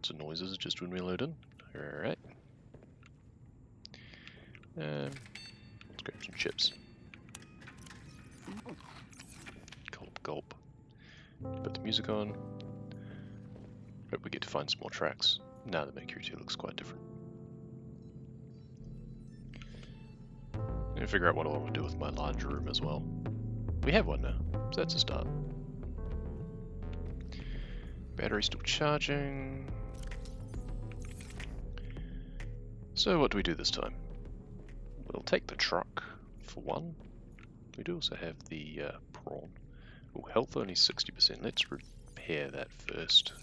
lots of noises just when we load in. Alright. Let's grab some chips. Gulp, gulp. Put the music on. Hope we get to find some more tracks. Now the Mercury 2 looks quite different. And figure out what I want to do with my large room as well. We have one now, so that's a start. Battery still charging. So what do we do this time? We'll take the truck for one. We do also have the prawn. Oh, health only 60%. Let's repair that first.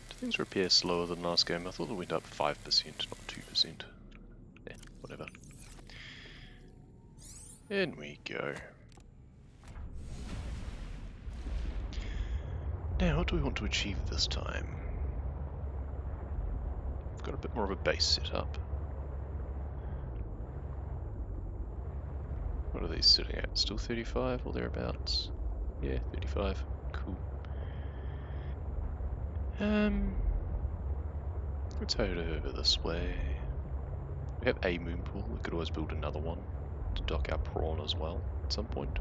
Do things repair slower than last game? I thought it went up 5%, not 2%. Yeah, whatever. In we go. Now, what do we want to achieve this time? We've got a bit more of a base set up. What are these sitting at? Still 35 or thereabouts? Yeah, 35. Cool. Let's head over this way. We have a moon pool. We could always build another one to dock our prawn as well at some point.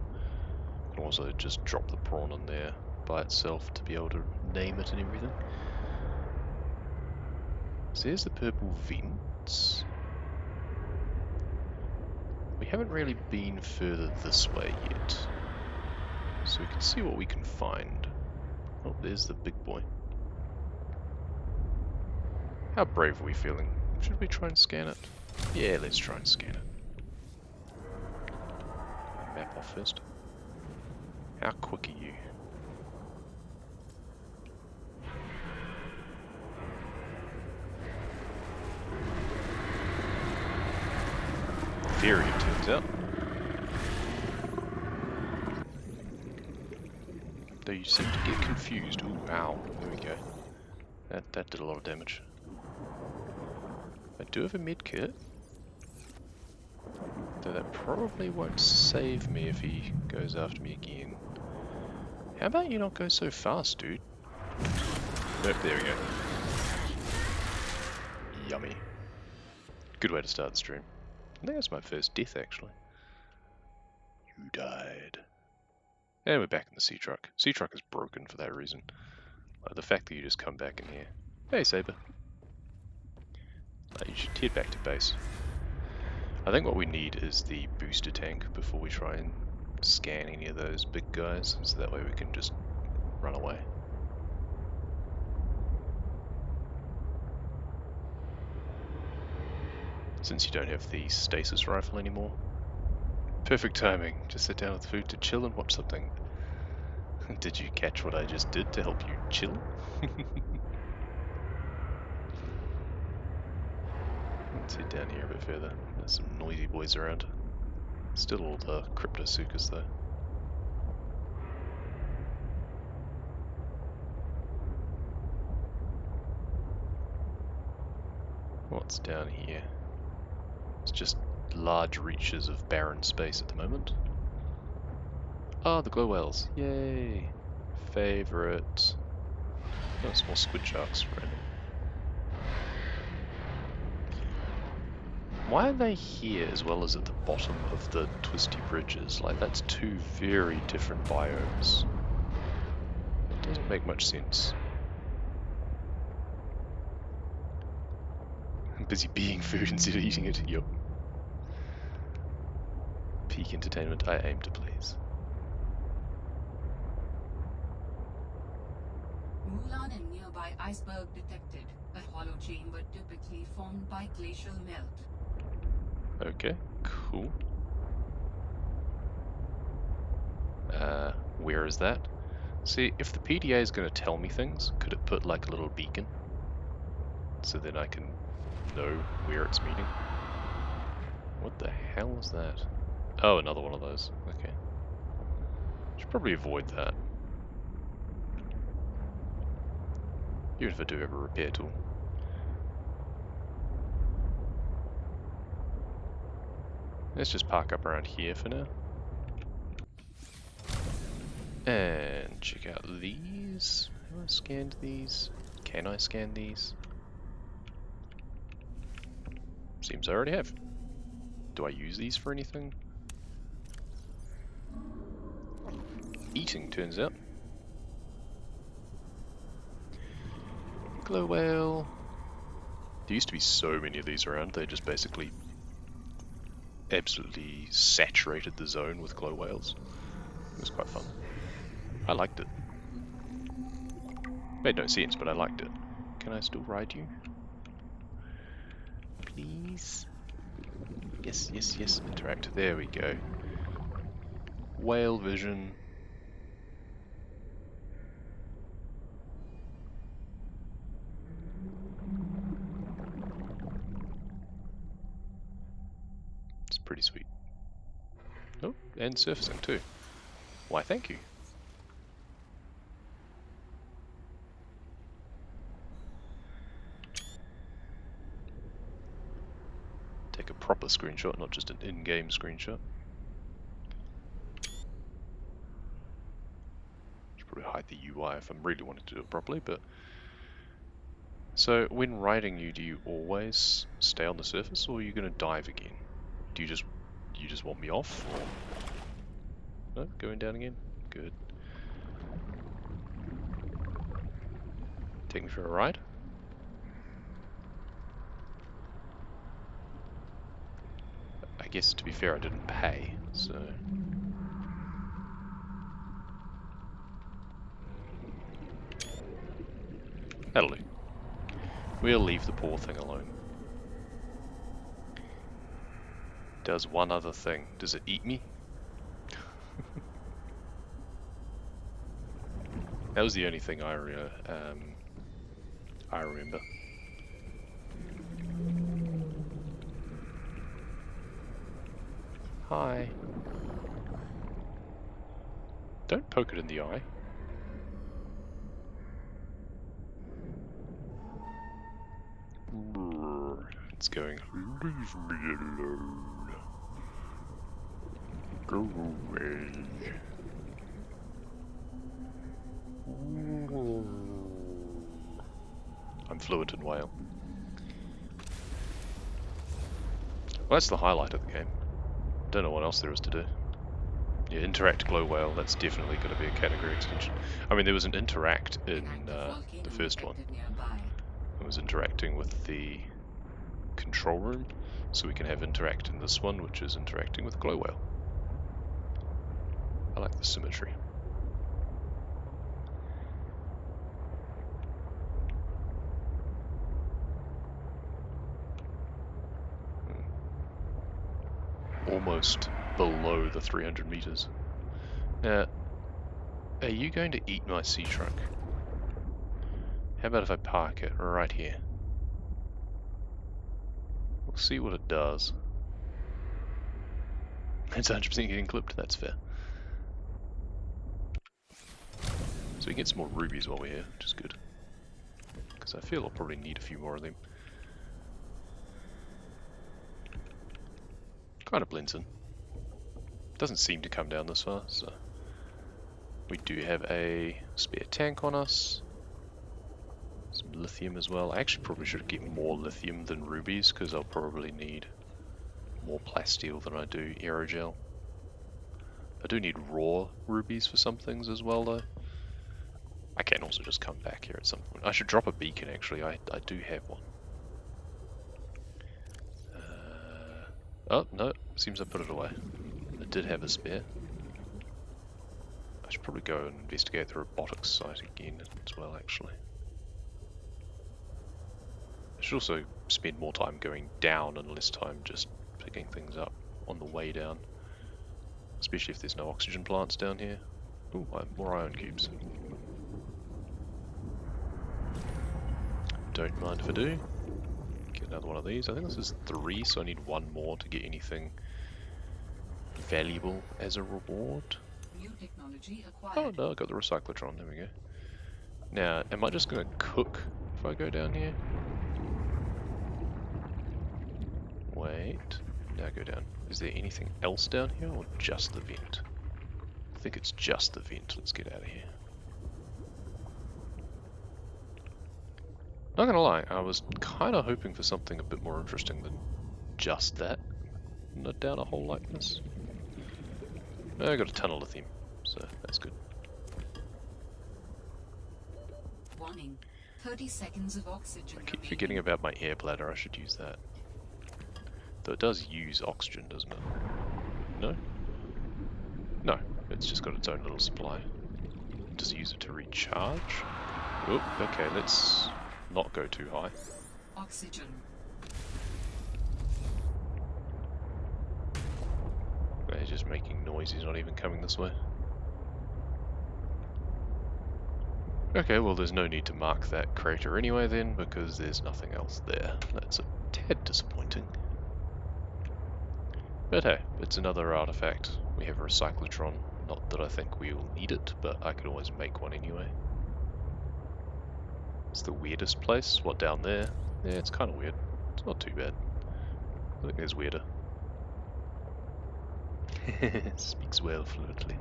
We can also just drop the prawn in there by itself to be able to name it and everything. So here's the purple vents. We haven't really been further this way yet, so we can see what we can find. Oh, there's the big boy. How brave are we feeling? Should we try and scan it? Yeah, let's try and scan it. Map off first. How quick are you? Very, it turns out. Though you seem to get confused. Ooh, ow. There we go. That did a lot of damage. I do have a med kit. Though that probably won't save me if he goes after me again. How about you not go so fast, dude? Nope, there we go. Yummy. Good way to start the stream. I think that's my first death, actually. You died. And we're back in the sea truck. Sea truck is broken for that reason. The fact that you just come back in here. Hey, Saber. You should head back to base. I think what we need is the booster tank before we try and scan any of those big guys, so that way we can just run away. Since you don't have the stasis rifle anymore. Perfect timing. Just sit down with food to chill and watch something. Did you catch what I just did to help you chill? Let's head down here a bit further. There's some noisy boys around. Still all the cryptosuchus though. What's down here? It's just large reaches of barren space at the moment. Ah, the glow whales. Yay! Favorite. Oh, small squid sharks. Random. Why are they here as well as at the bottom of the twisty bridges? Like, that's two very different biomes. It doesn't make much sense. I'm busy being food instead of eating it. Yup. Peak entertainment I aim to please. Mulan and nearby iceberg detected. A hollow chamber typically formed by glacial melt. Okay, cool. Where is that? See, if the PDA is going to tell me things, could it put like a little beacon? So then I can know where it's meeting? What the hell is that? Oh, another one of those. Okay. Should probably avoid that. Even if I do have a repair tool. Let's just park up around here for now. And check out these. Have I scanned these? Can I scan these? Seems I already have. Do I use these for anything? Eating, turns out. Glow whale. There used to be so many of these around, they just basically absolutely saturated the zone with glow whales. It was quite fun. I liked it. Made no sense, but I liked it. Can I still ride you? Please? Yes, yes, yes, interact. There we go. Whale vision. It's pretty sweet. Oh, and surfacing too. Why, thank you. Take a proper screenshot, not just an in-game screenshot. Should probably hide the UI if I'm really wanting to do it properly, but... So, when riding you, do you always stay on the surface, or are you going to dive again? Do you just want me off, or... No, going down again? Good. Take me for a ride? I guess, to be fair, I didn't pay, so... That'll do. We'll leave the poor thing alone. Does one other thing. Does it eat me? That was the only thing I remember. Hi. Don't poke it in the eye. It's going, leave me alone. Go away. I'm fluent in whale. Well, that's the highlight of the game. Don't know what else there is to do. Yeah, interact glow whale, that's definitely going to be a category extension. I mean, there was an interact in the first one. It was interacting with the control room, so we can have interact in this one, which is interacting with glow whale. I like the symmetry. Almost below the 300 meters. Now, are you going to eat my sea trunk? How about if I park it right here? We'll see what it does. It's 100% getting clipped, that's fair. So we get some more rubies while we're here, which is good. Because I feel I'll probably need a few more of them. Kind of blends in. Doesn't seem to come down this far, so... We do have a spare tank on us. Some lithium as well. I actually probably should get more lithium than rubies, because I'll probably need more plasteel than I do aerogel. I do need raw rubies for some things as well, though. I can also just come back here at some point. I should drop a beacon, actually. I do have one. Oh, no. Seems I put it away. I did have a spare. I should probably go and investigate the robotics site again as well, actually. I should also spend more time going down and less time just picking things up on the way down. Especially if there's no oxygen plants down here. Ooh, more ion cubes. Don't mind if I do. Get another one of these. I think this is 3, so I need 1 more to get anything valuable as a reward. New technology acquired. Oh no, I got the recyclotron, there we go. Now, am I just going to cook if I go down here? Wait, Now go down. Is there anything else down here or just the vent? I think it's just the vent. Let's get out of here. Not gonna lie, I was kind of hoping for something a bit more interesting than just that. Not down a hole like this. I got a ton of lithium, so that's good. Warning. 30 seconds of oxygen I keep remaining. forgetting about my air bladder, I should use that. Though it does use oxygen, doesn't it? No? No, it's just got its own little supply. Just use it to recharge. Oh, okay, let's not go too high. Oxygen. He's just making noise, he's not even coming this way. Okay, well there's no need to mark that crater anyway then, because there's nothing else there. That's a tad disappointing. But hey, it's another artifact. We have a recyclotron. Not that I think we'll need it, but I could always make one anyway. It's the weirdest place. What, down there? Yeah, it's kind of weird. It's not too bad. I think there's weirder. Speaks well fluently.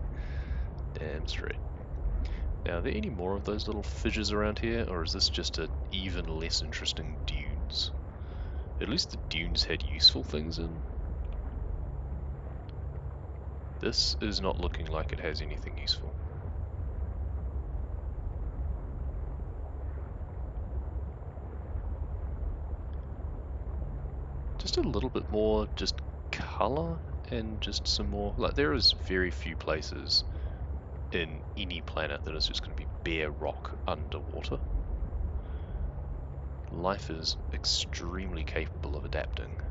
Damn straight. Now, are there any more of those little fissures around here, or is this just an even less interesting dunes? At least the dunes had useful things in. This is not looking like it has anything useful. Just a little bit more just color and just some more, like there is very few places in any planet that is just going to be bare rock underwater. Life is extremely capable of adapting.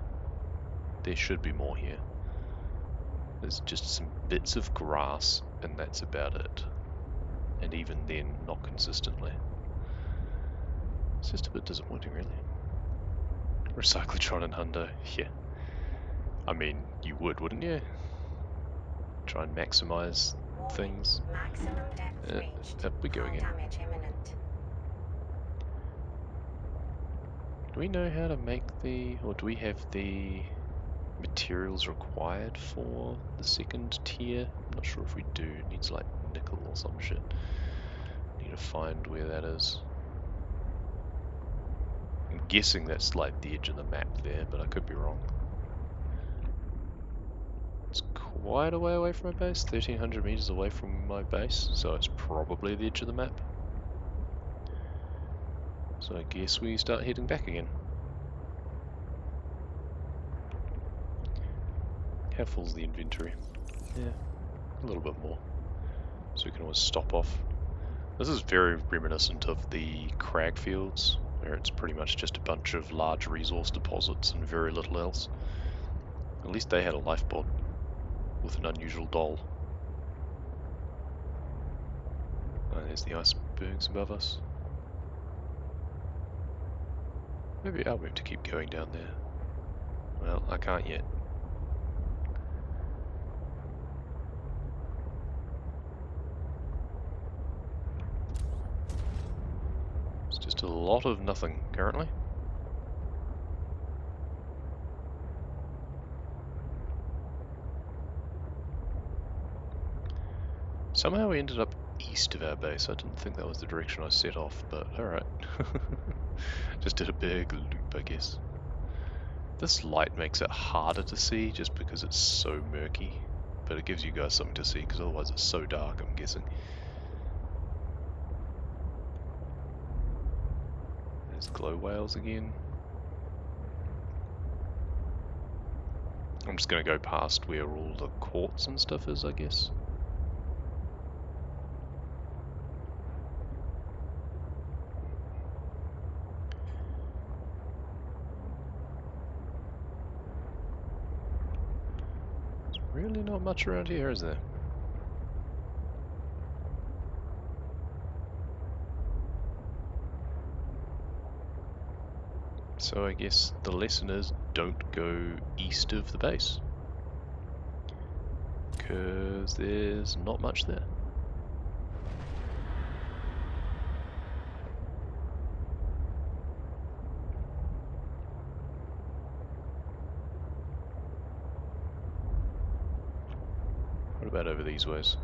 There should be more here. There's just some bits of grass and that's about it. And even then, not consistently. It's just a bit disappointing really. Recyclotron and Hundo, yeah. I mean, you would, wouldn't you? Try and maximize things. Maximum depth reached. Up we go Hull again. damage imminent. Do we know how to make the, or do we have the materials required for the second tier? I'm not sure if we do. It needs like nickel or some shit. Need to find where that is. I'm guessing that's like the edge of the map there, but I could be wrong. It's quite a way away from my base, 1300 meters away from my base, so it's probably the edge of the map. So I guess we start heading back again. How full's the inventory? Yeah, a little bit more. So we can always stop off. This is very reminiscent of the crag fields, where it's pretty much just a bunch of large resource deposits and very little else. At least they had a lifeboat with an unusual doll. Oh, there's the icebergs above us. Maybe I'll move to keep going down there. Well, I can't yet. It's just a lot of nothing currently. Somehow we ended up east of our base. I didn't think that was the direction I set off, but alright. Just did a big loop, I guess. This light makes it harder to see just because it's so murky, but it gives you guys something to see because otherwise it's so dark, I'm guessing. There's glow whales again. I'm just going to go past where all the quartz and stuff is, I guess. There's really not much around here, is there? So I guess the lesson is don't go east of the base. Because there's not much there. What about over these ways?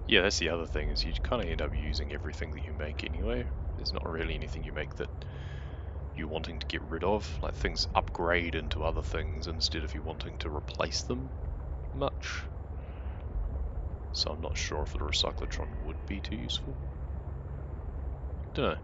Yeah, that's the other thing, is you kind of end up using everything that you make anyway. There's not really anything you make that you're wanting to get rid of. Like, things upgrade into other things instead of you wanting to replace them much. So I'm not sure if the recyclotron would be too useful. Don't know.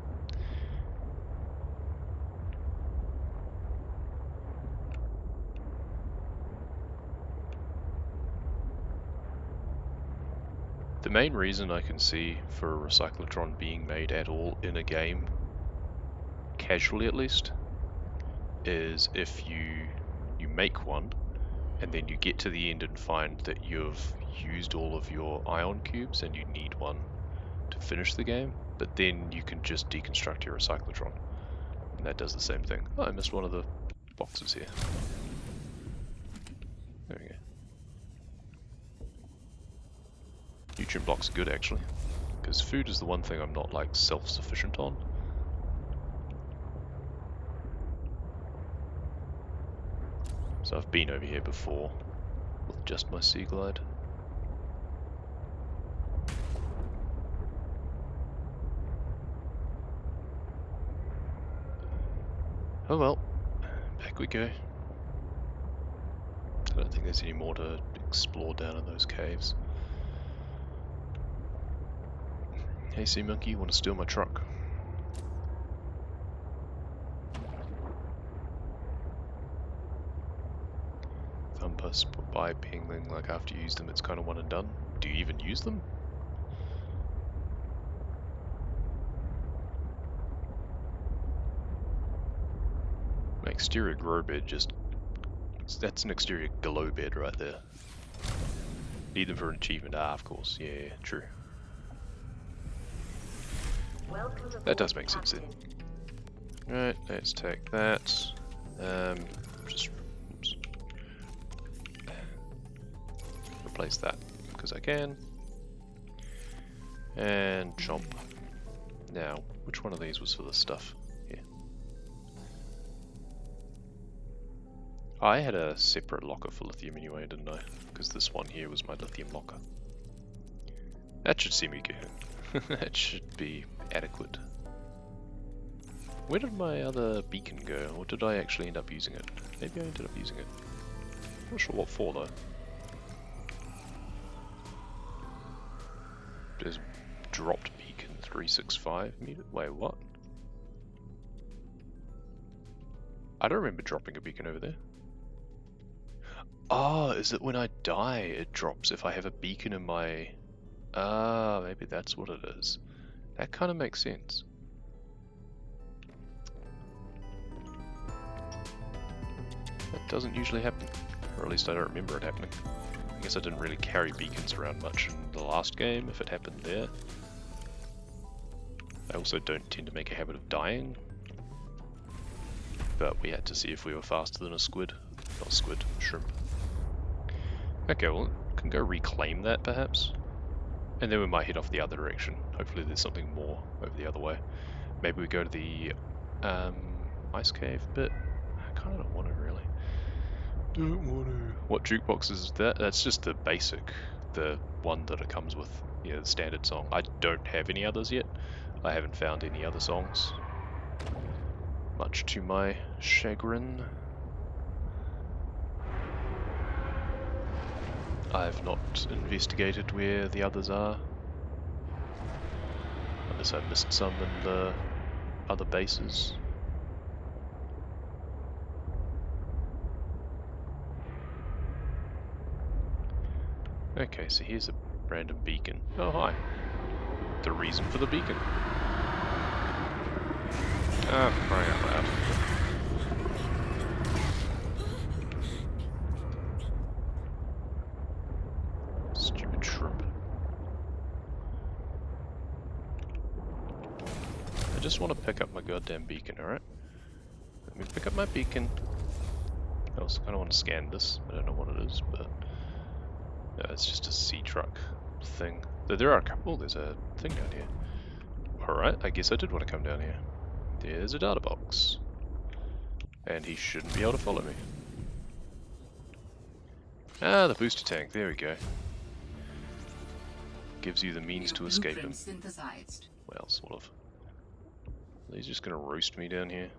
The main reason I can see for a recyclotron being made at all in a game, casually at least, is if you make one and then you get to the end and find that you've used all of your ion cubes and you need one to finish the game, but then you can just deconstruct your recyclotron and that does the same thing. Oh, I missed one of the boxes here. There we go. Nutrient blocks are good actually, because food is the one thing I'm not like self-sufficient on. So I've been over here before with just my Sea Glide. Oh well, back we go. I don't think there's any more to explore down in those caves. Hey Sea Monkey, you want to steal my truck? Thumpus by pingling, like after you use them it's kind of one and done. Do you even use them? My exterior grow bed just... that's an exterior glow bed right there. Need them for an achievement, of course, yeah, true. That does make sense then. Right, let's take that. Just oops. Replace that because I can. And chomp. Now, which one of these was for the stuff? Here. I had a separate locker for lithium anyway, didn't I? Because this one here was my lithium locker. That should see me go. That should be adequate. Where did my other beacon go? Or did I actually end up using it? Maybe I ended up using it. Not sure what for though. There's dropped beacon 365 meter. Wait, what? I don't remember dropping a beacon over there. Oh, is it when I die it drops if I have a beacon in my... Ah, maybe that's what it is. That kind of makes sense. That doesn't usually happen. Or at least I don't remember it happening. I guess I didn't really carry beacons around much in the last game, if it happened there. I also don't tend to make a habit of dying. But we had to see if we were faster than a squid. Not squid, shrimp. Okay, well, can go reclaim that perhaps. And then we might head off the other direction. Hopefully there's something more over the other way. Maybe we go to the ice cave bit. I kind of don't want to really. Don't want to. What jukebox is that? That's just the basic, the one that it comes with, you know, the standard song. I don't have any others yet. I haven't found any other songs. Much to my chagrin. I've not investigated where the others are. Unless I've missed some in the other bases. Okay, so here's a random beacon. Oh, hi. The reason for the beacon. Ah, crying out loud. Stupid shrimp. I just want to pick up my goddamn beacon, alright? Let me pick up my beacon. I also kind of want to scan this. I don't know what it is, but... no, it's just a sea truck thing. Though there are a couple... oh, there's a thing down here. Alright, I guess I did want to come down here. There's a data box. And he shouldn't be able to follow me. Ah, the booster tank, there we go. Gives you the means to escape him. Synthesized. Well, sort of. He's just gonna roast me down here.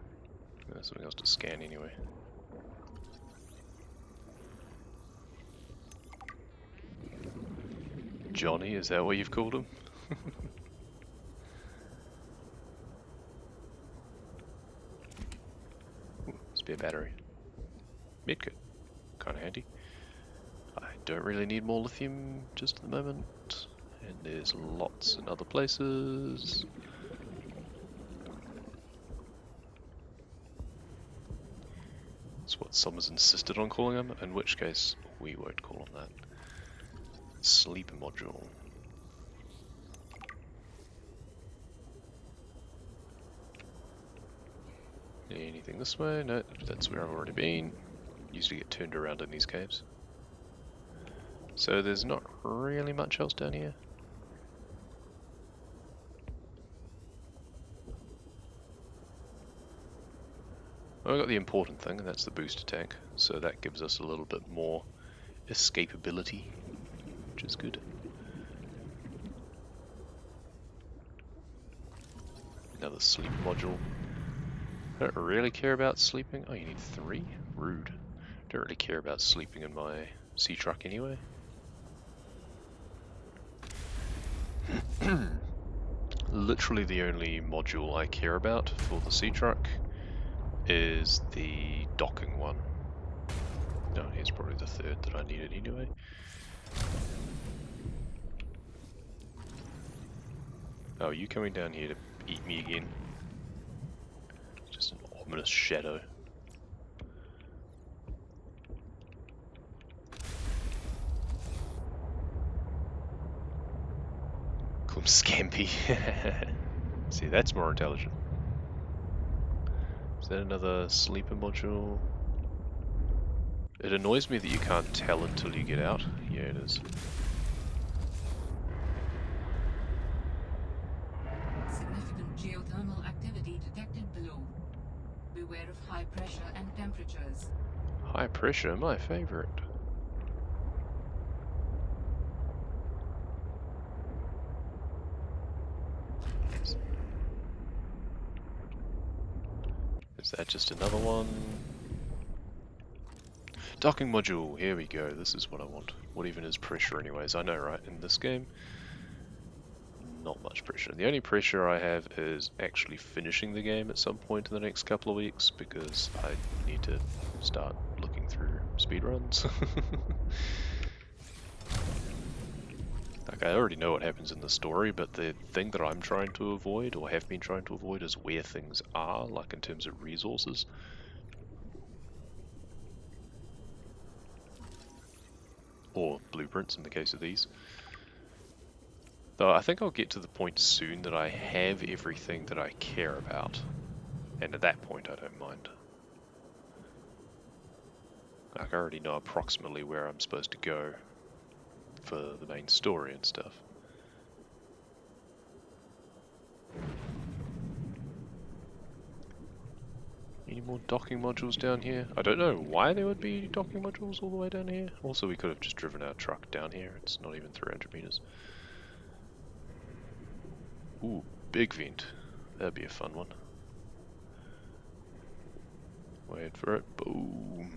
There's something else to scan anyway. Johnny, is that what you've called him? Ooh, spare battery. Medkit. Kinda handy. I don't really need more lithium just at the moment. And there's lots in other places. That's what someone's insisted on calling them, in which case we won't call them that. Sleeper module. Anything this way? No, that's where I've already been. Usually get turned around in these caves. So there's not really much else down here. Well, I got the important thing, and that's the booster tank. So that gives us a little bit more escapability, which is good. Another sleep module. I don't really care about sleeping. Oh, you need 3? Rude. Don't really care about sleeping in my sea truck anyway. Literally the only module I care about for the sea truck is the docking one. No, here's probably the 3rd that I needed anyway. Oh, you coming down here to eat me again? Just an ominous shadow. Call him Scampy. See, that's more intelligent. Is that another sleeper module? It annoys me that you can't tell until you get out. Yeah, it is. Significant geothermal activity detected below. Beware of high pressure and temperatures. High pressure, my favorite. Is that just another one? Docking module, here we go. This is what I want. What even is pressure anyways? I know, right? In this game, not much pressure. The only pressure I have is actually finishing the game at some point in the next couple of weeks, because I need to start looking through speedruns. Like, I already know what happens in the story, but the thing that I'm trying to avoid, or have been trying to avoid, is where things are, like in terms of resources. Or blueprints in the case of these. Though I think I'll get to the point soon that I have everything that I care about. And at that point I don't mind. Like, I already know approximately where I'm supposed to go for the main story and stuff. Any more docking modules down here? I don't know why there would be docking modules all the way down here. Also, we could have just driven our truck down here. It's not even 300 meters. Ooh, big vent. That'd be a fun one. Wait for it. Boom.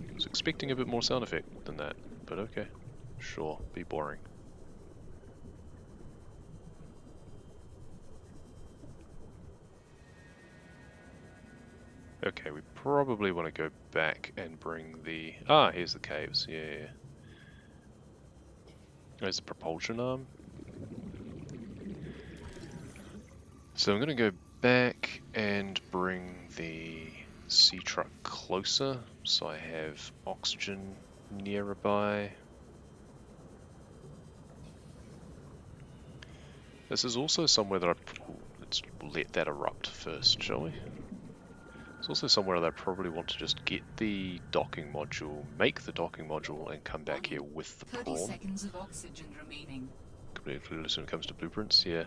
I was expecting a bit more sound effect than that, but okay. Sure, be boring. Okay, we probably want to go back and bring the... Ah, here's the caves, yeah. There's the propulsion arm. So I'm going to go back and bring the sea truck closer, so I have oxygen nearby. This is also somewhere that let's let that erupt first, shall we? It's also somewhere that I probably want to just get the docking module, make the docking module, and come back here with the 30 prawn. seconds of oxygen remaining. completely clueless when it comes to blueprints, yeah.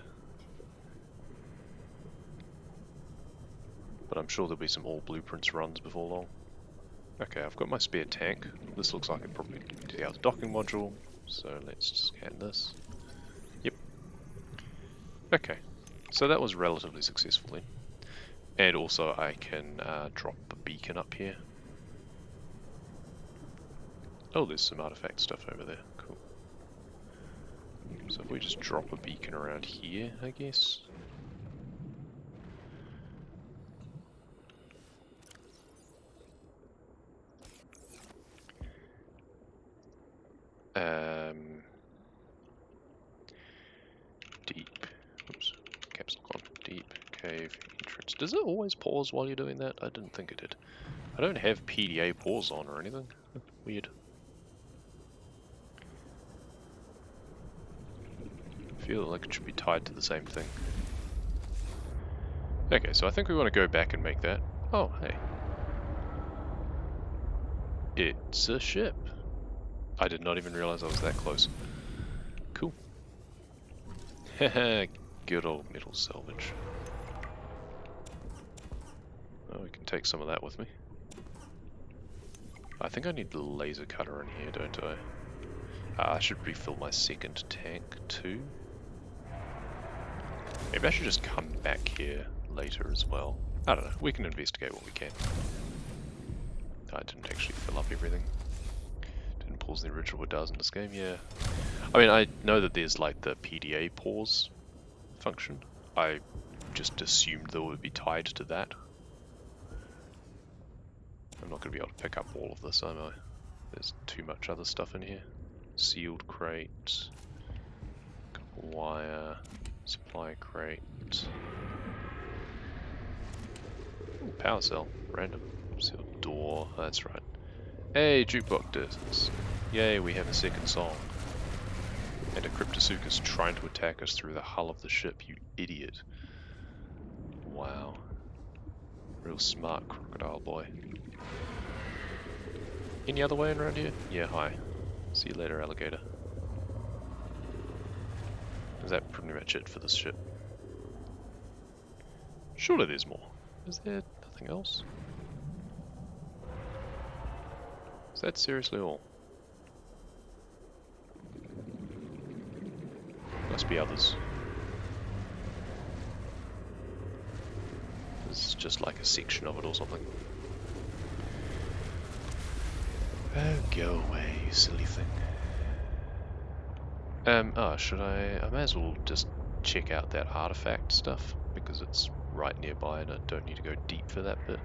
But I'm sure there'll be some all blueprints runs before long. Okay, I've got my spare tank. This looks like it probably to the docking module, so let's just scan this. Yep. Okay, so that was relatively successful then. And also I can drop a beacon up here. Oh, there's some artifact stuff over there. Cool. So if we just drop a beacon around here, I guess. Deep. Oops. Caps lock on. Deep cave entrance. Does it always pause while you're doing that? I didn't think it did. I don't have PDA pause on or anything. Weird. I feel like it should be tied to the same thing. Okay, so I think we want to go back and make that. Oh, hey. It's a ship. I did not even realize I was that close. Cool. Haha, good old metal salvage. Oh, we can take some of that with me. I think I need the laser cutter in here, don't I? I should refill my second tank too. Maybe I should just come back here later as well. I don't know, we can investigate what we can. I didn't actually fill up everything. Didn't pause the original it does in this game, yeah. I mean, I know that there's like the PDA pause function. I just assumed that it would be tied to that. I'm not going to be able to pick up all of this, am I? There's too much other stuff in here. Sealed crate, wire, supply crate. Ooh, power cell, random. Sealed door, that's right. Hey, jukebox discs. Yay, we have a second song. And a Cryptosuchus trying to attack us through the hull of the ship, you idiot. Wow. Real smart crocodile boy. Any other way around here? Yeah, hi. See you later, alligator. Is that pretty much it for this ship? Surely there's more. Is there nothing else? Is that seriously all? Must be others. This is just like a section of it or something. Oh, go away, you silly thing. Should I may as well just check out that artifact stuff, because it's right nearby and I don't need to go deep for that bit.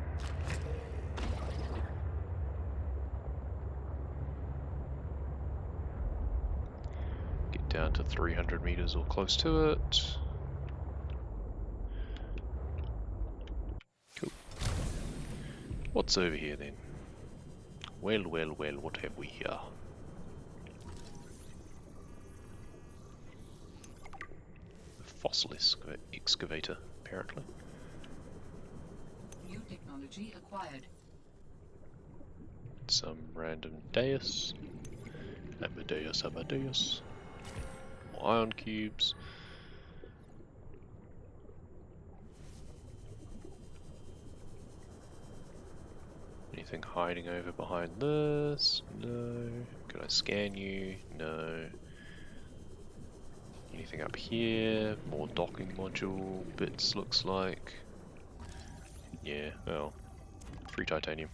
Get down to 300 meters or close to it. Cool. What's over here then? Well, well, well, what have we here? Fossil excavator, apparently. New technology acquired. Some random dais. Amadeus, Amadeus. More ion cubes. Anything hiding over behind this? No. Can I scan you? No. Anything up here? More docking module bits, looks like. Yeah, oh. Free titanium.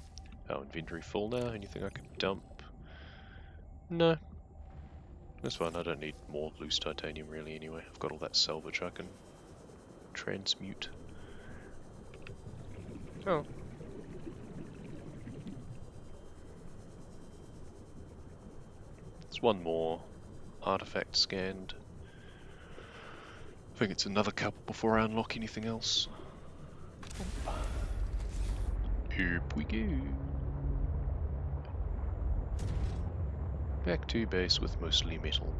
Oh, inventory full now. Anything I could dump? No. That's fine, I don't need more loose titanium really anyway. I've got all that salvage I can transmute. Oh. There's one more artifact scanned. I think it's another couple before I unlock anything else. Up we go. Back to base with mostly metal.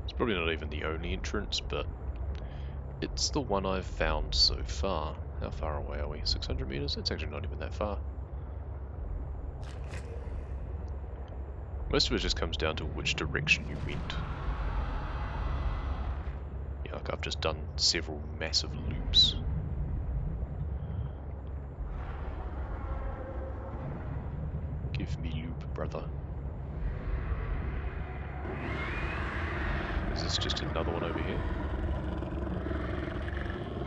It's probably not even the only entrance, but it's the one I've found so far. How far away are we? 600 meters? It's actually not even that far. Most of it just comes down to which direction you went. Yeah, like I've just done several massive loops. Give me loop, brother. Is this just another one over here?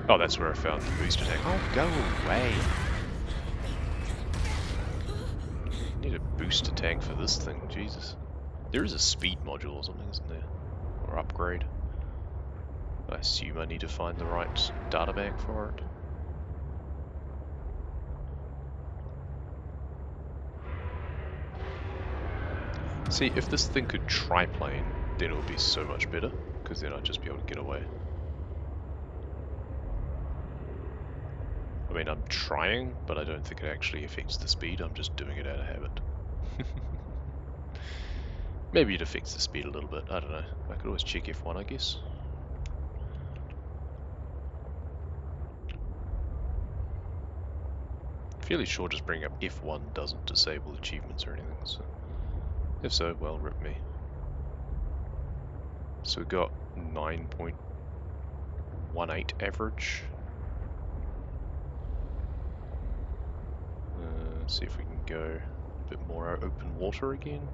Oh, that's where I found the booster tank. Oh, go away! I need a booster tank for this thing, Jesus. There is a speed module or something, isn't there? Or upgrade. I assume I need to find the right data bank for it. See, if this thing could triplane, then it would be so much better, because then I'd just be able to get away. I mean, I'm trying, but I don't think it actually affects the speed, I'm just doing it out of habit. Maybe it affects the speed a little bit, I don't know. I could always check F1, I guess. Fairly sure just bringing up F1 doesn't disable achievements or anything, so if so, well, rip me. So we got 9.18 average. See if we can go a bit more open water again.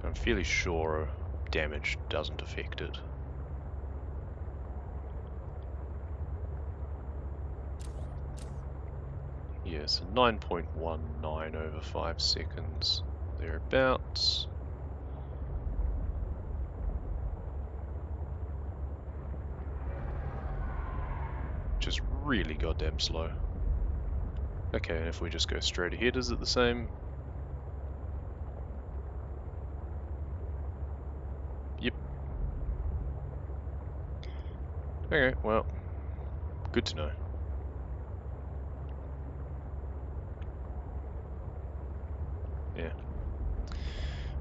I'm fairly sure damage doesn't affect it. Yeah, so 9.19 over 5 seconds, thereabouts. Which is really goddamn slow. Okay, and if we just go straight ahead, is it the same? Yep. Okay, well, good to know. Yeah.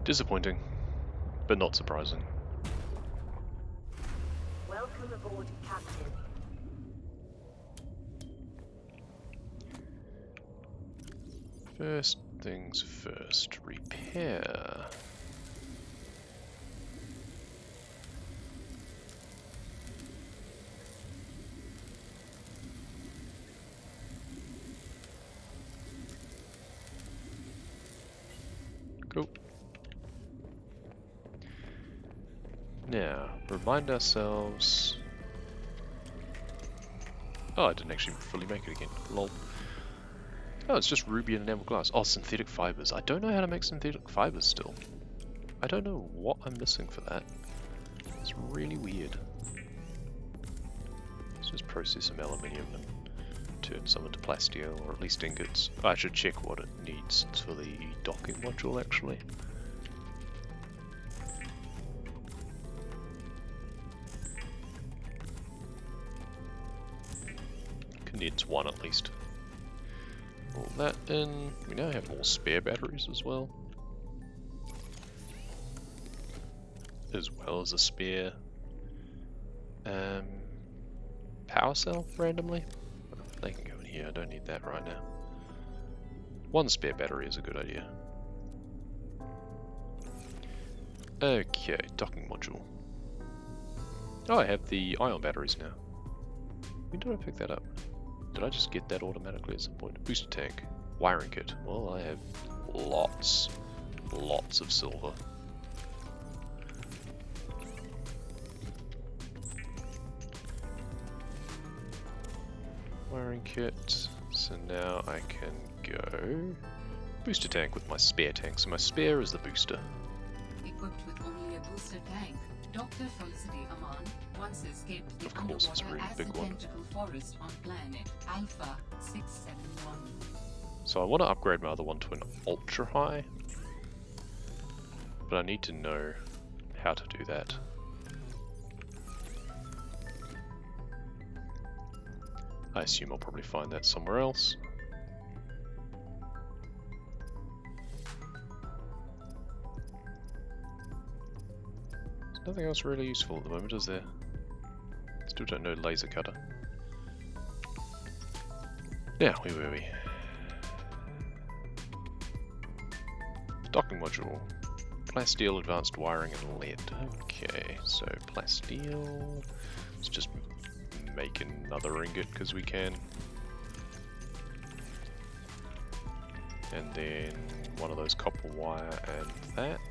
Disappointing, but not surprising. Welcome aboard, Captain. First things first, repair. Cool. Now, remind ourselves... Oh, I didn't actually fully make it again. Lol. Oh, it's just ruby and enamel glass. Oh, synthetic fibers. I don't know how to make synthetic fibers still. I don't know what I'm missing for that. It's really weird. Let's just process some aluminium and turn some into plasteel, or at least ingots. I should check what it needs for the docking module, actually. Needs one at least. Roll that in. We now have more spare batteries as well. As well as a spare power cell randomly. They can go in here, I don't need that right now. One spare battery is a good idea. Okay, docking module. Oh, I have the ion batteries now. When did I pick that up? Did I just get that automatically at some point? Booster tank. Wiring kit. Well, I have lots of silver. Wiring kit. So now I can go booster tank with my spare tank. So my spare is the booster. Equipped with only a booster tank, Dr. Felicity Aman once escaped the Of course, it's a really underwater big one. tentacle forest on planet Alpha 671. So I want to upgrade my other one to an ultra high, but I need to know how to do that. I assume I'll probably find that somewhere else. There's nothing else really useful at the moment, is there? Still don't know laser cutter. Now, where were we? Docking module. Plasteel, advanced wiring, and lead. Okay, so plasteel. Let's just make another ingot because we can. And then one of those copper wire and that.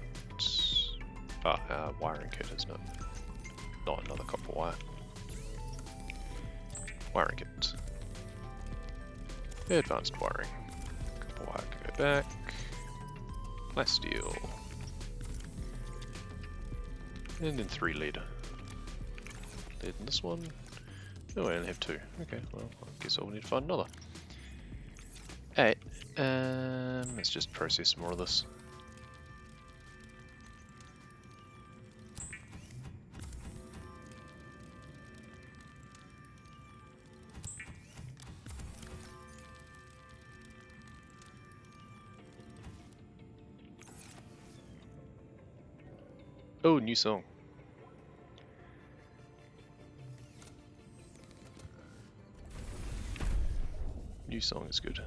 Wiring kit, isn't it? Not another copper wire. Wiring kit. Advanced wiring. Copper wire can go back. Plasteel. And then 3 lead. Lead in this one. Oh, I only have 2. Okay, well, I guess I'll need to find another. Alright, let's just process more of this. Oh, new song. New song is good.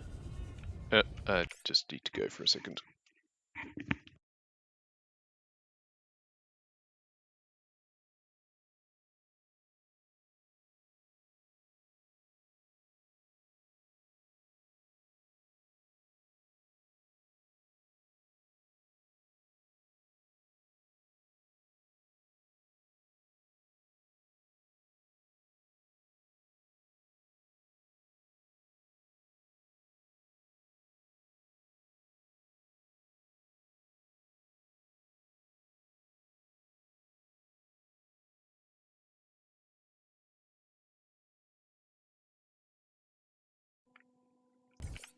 I just need to go for a second.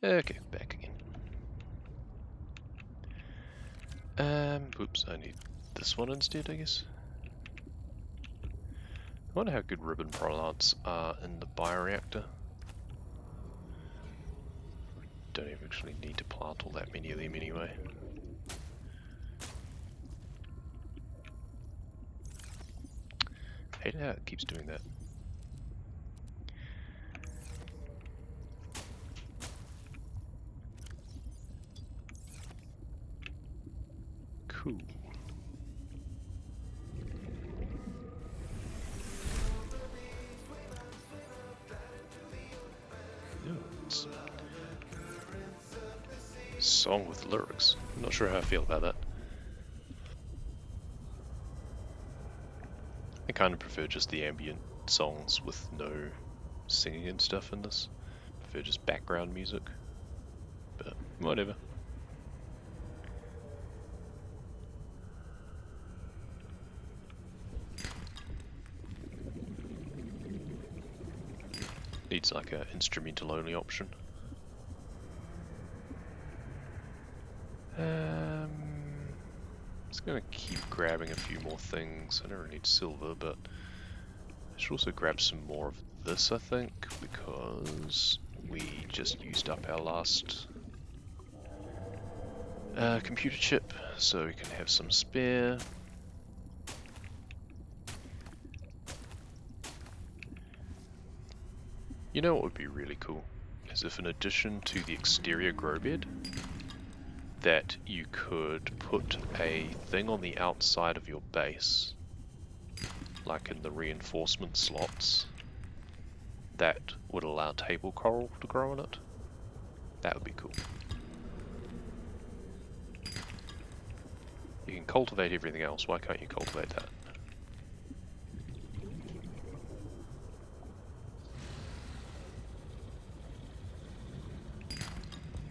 Okay, back again. Oops, I need this one instead, I guess. I wonder how good ribbon plants are in the bioreactor. Don't even actually need to plant all that many of them anyway. Hate how it keeps doing that. Cool. Yeah, it's a song with lyrics. I'm not sure how I feel about that. I kind of prefer just the ambient songs with no singing and stuff in this. I prefer just background music. But whatever. Needs like a instrumental only option. Just gonna keep grabbing a few more things. I don't really need silver, but I should also grab some more of this, I think, because we just used up our last computer chip, so we can have some spare. You know what would be really cool? Is if in addition to the exterior grow bed, that you could put a thing on the outside of your base, like in the reinforcement slots, that would allow table coral to grow in it. That would be cool. You can cultivate everything else, why can't you cultivate that?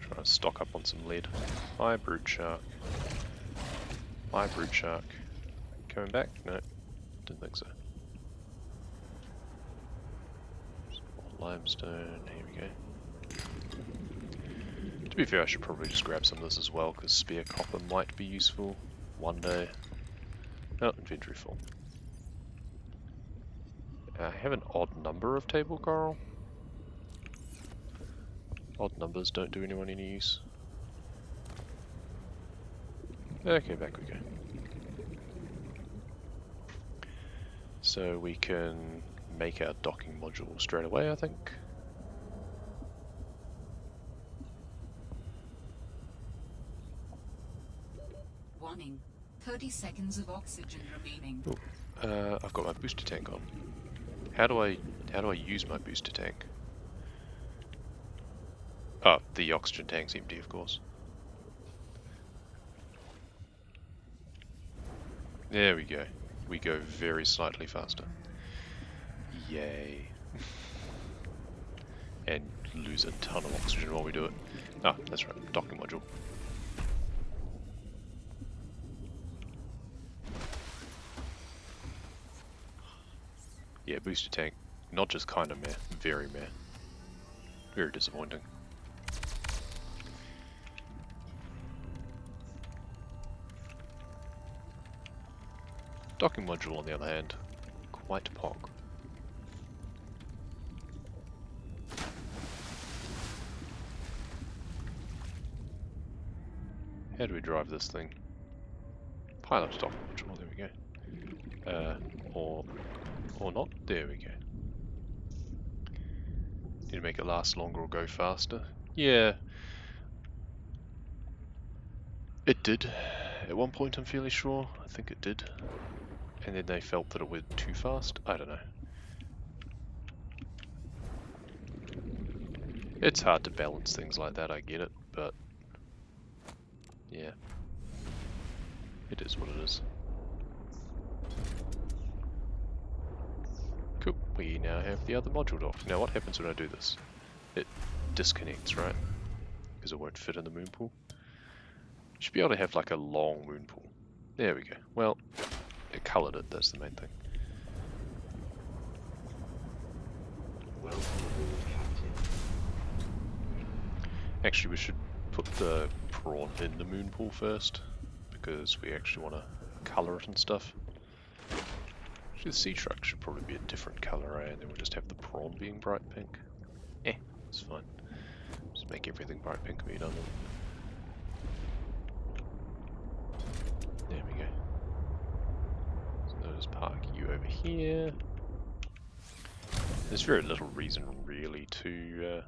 Try to stock up on some lead. Hi, brood shark. Hi, brood shark. Coming back? No, didn't think so. Limestone, here we go. To be fair, I should probably just grab some of this as well, because spare copper might be useful one day. Oh, inventory full. I have an odd number of table coral. Odd numbers don't do anyone any use. Okay, back we go. So we can make our docking module straight away, I think. Warning. 30 seconds of oxygen remaining. I've got my booster tank on. How do I use my booster tank? Oh, the oxygen tank's empty, of course. There we go. We go very slightly faster. Yay. And lose a ton of oxygen while we do it. Ah, that's right, docking module. Yeah, booster tank, not just kind of meh, very meh. Very disappointing. Docking module, on the other hand, quite pog. How do we drive this thing? Pilot docking module, there we go. Or not, there we go. Need to make it last longer or go faster. Yeah, it did. At one point, I'm fairly sure. I think it did. And then they felt that it went too fast. I don't know. It's hard to balance things like that, I get it, but yeah. It is what it is. Cool, we now have the other module dock. Now what happens when I do this? It disconnects, right? Because it won't fit in the moon pool. Should be able to have like a long moon pool. There we go. Well, it coloured it, that's the main thing. Welcome aboard, Captain. Actually, we should put the prawn in the moon pool first, because we actually want to colour it and stuff. Actually, the sea shark should probably be a different colour, and then we'll just have the prawn being bright pink. It's fine. Just make everything bright pink when you're done with it. There we go. So I'll just park you over here. There's very little reason really to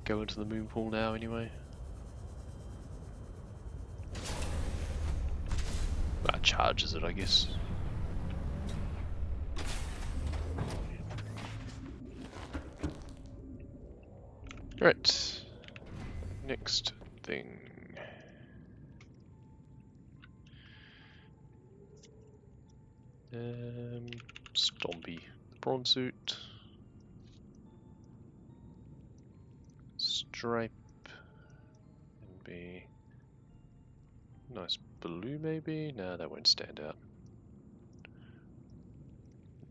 go into the moon pool now anyway. That charges it, I guess. Right. Next thing. Stompy. Prawn suit. Stripe. And be nice blue maybe? No, that won't stand out.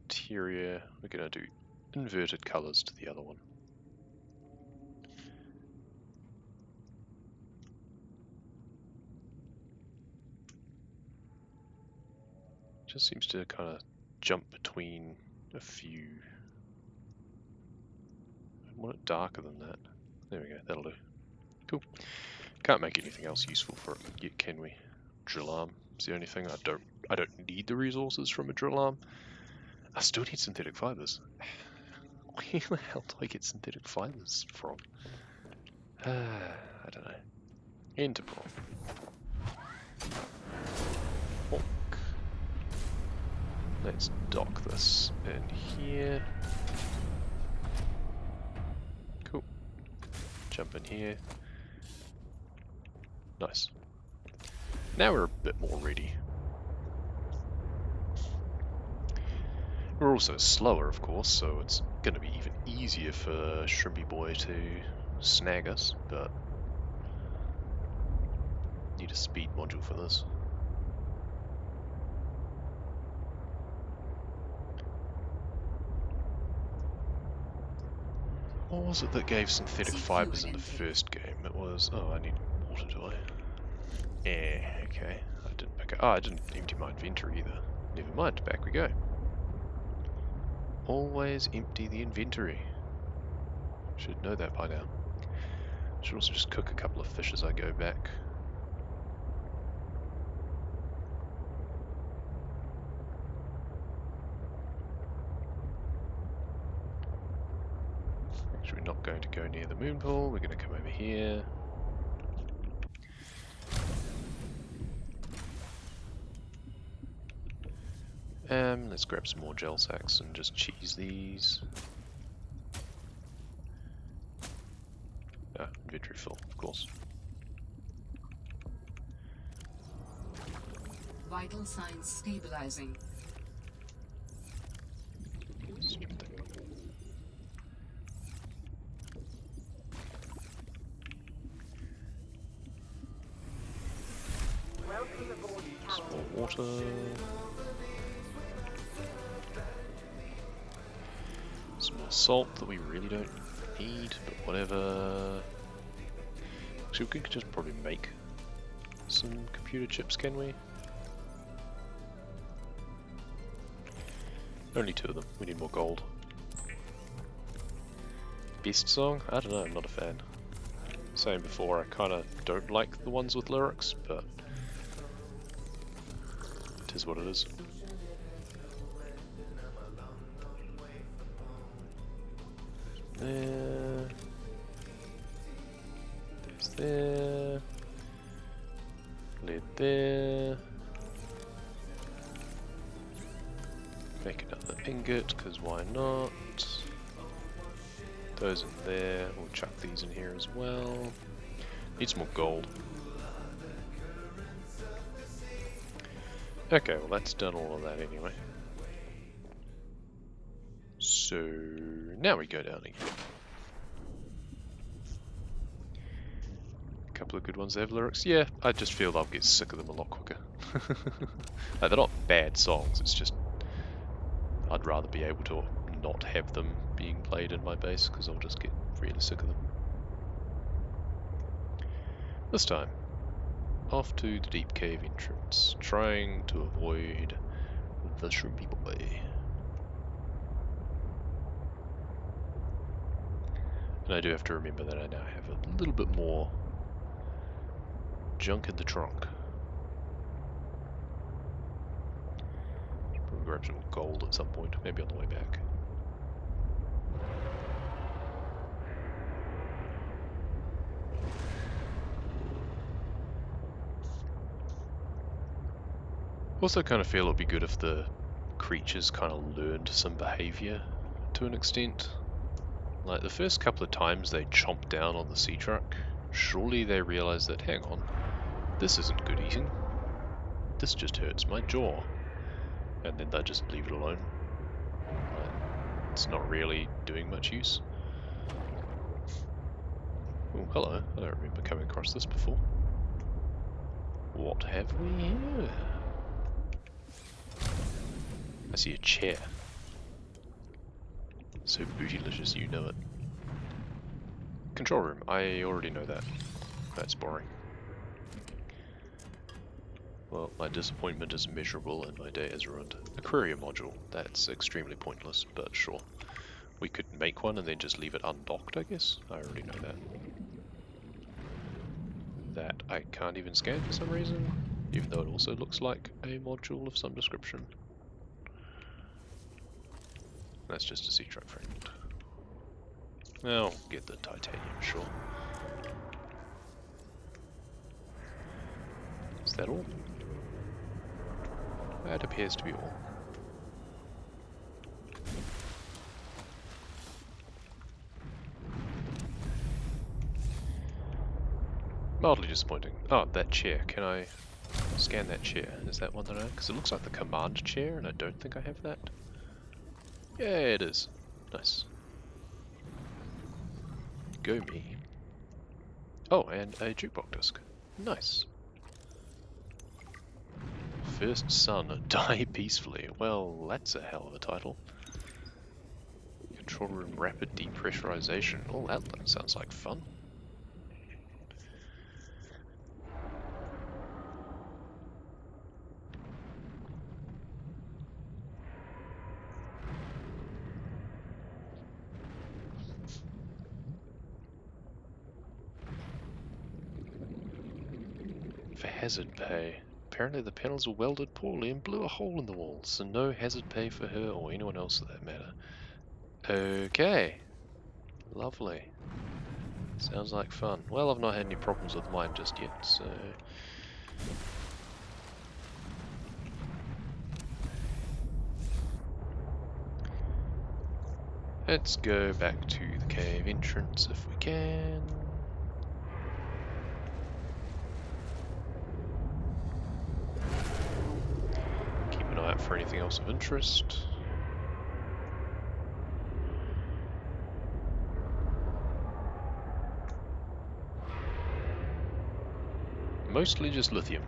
Interior, we're gonna do inverted colours to the other one. Just seems to kind of jump between a few. I want it darker than that. There we go, that'll do. Cool. Can't make anything else useful for it yet, can we? Drill arm is the only thing. I don't need the resources from a drill arm. I still need synthetic fibers. Where the hell do I get synthetic fibers from? I don't know. Enter prawn. Honk. Let's dock this in here. Cool. Jump in here. Nice. Now we're a bit more ready. We're also slower, of course, so it's going to be even easier for Shrimpy Boy to snag us, but need a speed module for this. What was it that gave synthetic fibers in the first game? It was... Oh, I need water, do I? Okay. I didn't pick up... Oh, I didn't empty my inventory either. Never mind, back we go. Always empty the inventory. Should know that by now. Should also just cook a couple of fish as I go back. Actually, we're not going to go near the moon pool. We're going to come over here. Let's grab some more gel sacks and just cheese these. Ah, inventory full, of course. Vital signs stabilizing. Stupid thing. Some more water. Some more salt that we really don't need, but whatever. Actually, we could just probably make some computer chips, can we? Only 2 of them. We need more gold. Best song? I don't know, I'm not a fan. Saying before, I kind of don't like the ones with lyrics, but it is what it is. There. There's there. Lead there. Make another ingot, because why not? Those in there. We'll chuck these in here as well. Need some more gold. Okay, well that's done all of that anyway. So now we go down again. A couple of good ones that have lyrics. Yeah, I just feel I'll get sick of them a lot quicker. They're not bad songs, it's just I'd rather be able to not have them being played in my base because I'll just get really sick of them. This time, off to the deep cave entrance, trying to avoid the shrimpy boy. And I do have to remember that I now have a little bit more junk in the trunk. Probably grab some gold at some point, maybe on the way back. Also kind of feel it would be good if the creatures kind of learned some behavior to an extent. Like the first couple of times they chomp down on the sea truck, surely they realize that, hang on, this isn't good eating. This just hurts my jaw. And then they just leave it alone. It's not really doing much use. Oh, hello. I don't remember coming across this before. What have we here? I see a chair. So bootylicious, you know it. Control room. I already know that. That's boring. Well, my disappointment is immeasurable and my day is ruined. A courier module. That's extremely pointless, but sure. We could make one and then just leave it undocked, I guess. I already know that. That I can't even scan for some reason, even though it also looks like a module of some description. That's just a sea truck friend. I'll get the titanium, sure. Is that all? That appears to be all. Mildly disappointing. Oh, that chair. Can I scan that chair? Is that one that I have? Because it looks like the command chair, and I don't think I have that. Yeah, it is. Nice. Go me. Oh, and a jukebox disc. Nice. First Son, Die Peacefully. Well, that's a hell of a title. Control room rapid depressurization. Oh, that sounds like fun. For hazard pay. Apparently the panels were welded poorly and blew a hole in the walls, so no hazard pay for her or anyone else for that matter. Okay. Lovely. Sounds like fun. Well, I've not had any problems with mine just yet, so... Let's go back to the cave entrance if we can. Keep an eye out for anything else of interest. Mostly just lithium.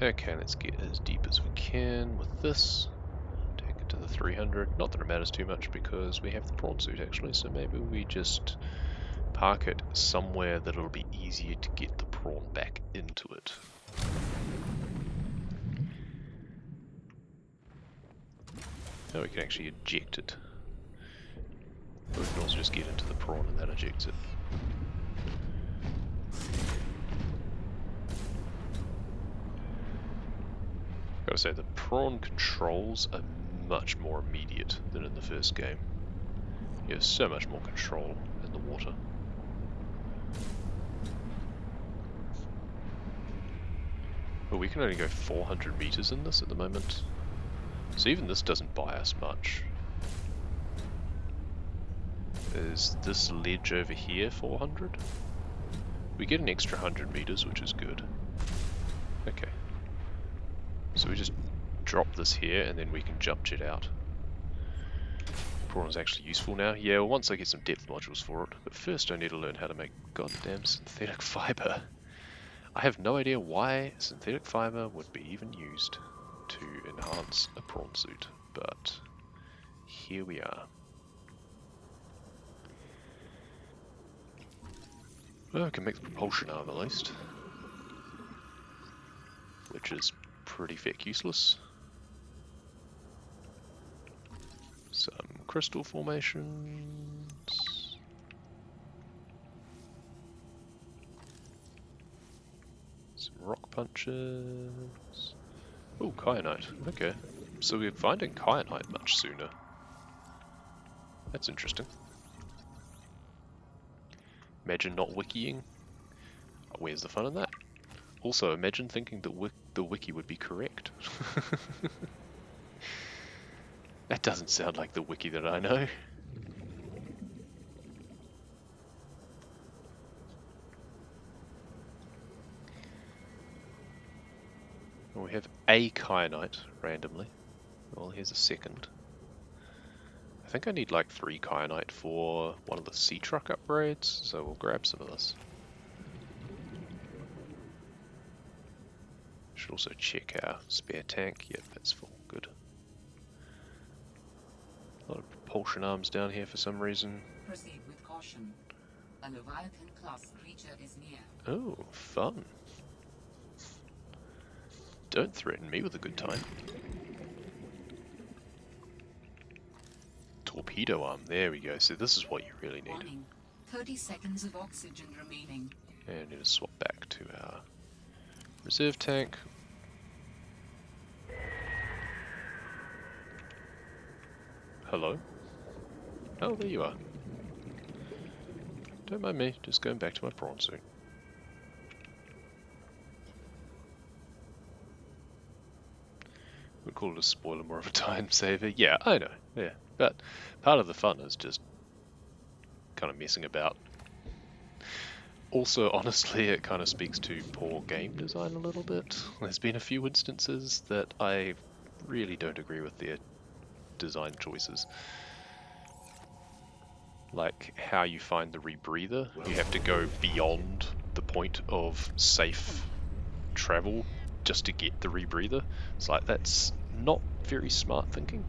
Okay, let's get as deep as we can with this. Take it to the 300. Not that it matters too much because we have the prawn suit actually, so maybe we just park it somewhere that it'll be easier to get the prawn back into it. Now we can actually eject it. But we can also just get into the prawn and that ejects it. Gotta say, the prawn controls are much more immediate than in the first game. You have so much more control in the water. But we can only go 400 meters in this at the moment. So even this doesn't buy us much. Is this ledge over here 400? We get an extra 100 meters, which is good. Okay. So we just drop this here and then we can jump jet out. Prawn is actually useful now. Yeah, well, once I get some depth modules for it. But first I need to learn how to make goddamn synthetic fiber. I have no idea why synthetic fiber would be even used to enhance a prawn suit, but here we are. Well, I can make the propulsion arm at least, which is pretty feck useless. Some crystal formations. Some rock punches. Oh, kyanite. Okay. So we're finding kyanite much sooner. That's interesting. Imagine not wikiing. Where's the fun in that? Also, imagine thinking that the wiki would be correct. That doesn't sound like the wiki that I know. Well, we have a kyanite randomly. Well, here's a second. I think I need like 3 kyanite for one of the sea truck upgrades, so we'll grab some of this. Should also check our spare tank. Yep, that's full. Good. A lot of propulsion arms down here for some reason. Proceed with caution. A Leviathan-class creature is near. Oh, fun. Don't threaten me with a good time. Torpedo arm, there we go. So this is what you really need. Warning. 30 seconds of oxygen remaining. And I need to swap back to our reserve tank. Hello? Oh, there you are. Don't mind me, just going back to my prawn suit. We call it a spoiler, more of a time saver. Yeah, I know, yeah. But part of the fun is just kind of messing about. Also, honestly, it kind of speaks to poor game design a little bit. There's been a few instances that I really don't agree with their design choices. Like how you find the rebreather. You have to go beyond the point of safe travel just to get the rebreather. It's like, that's not very smart thinking.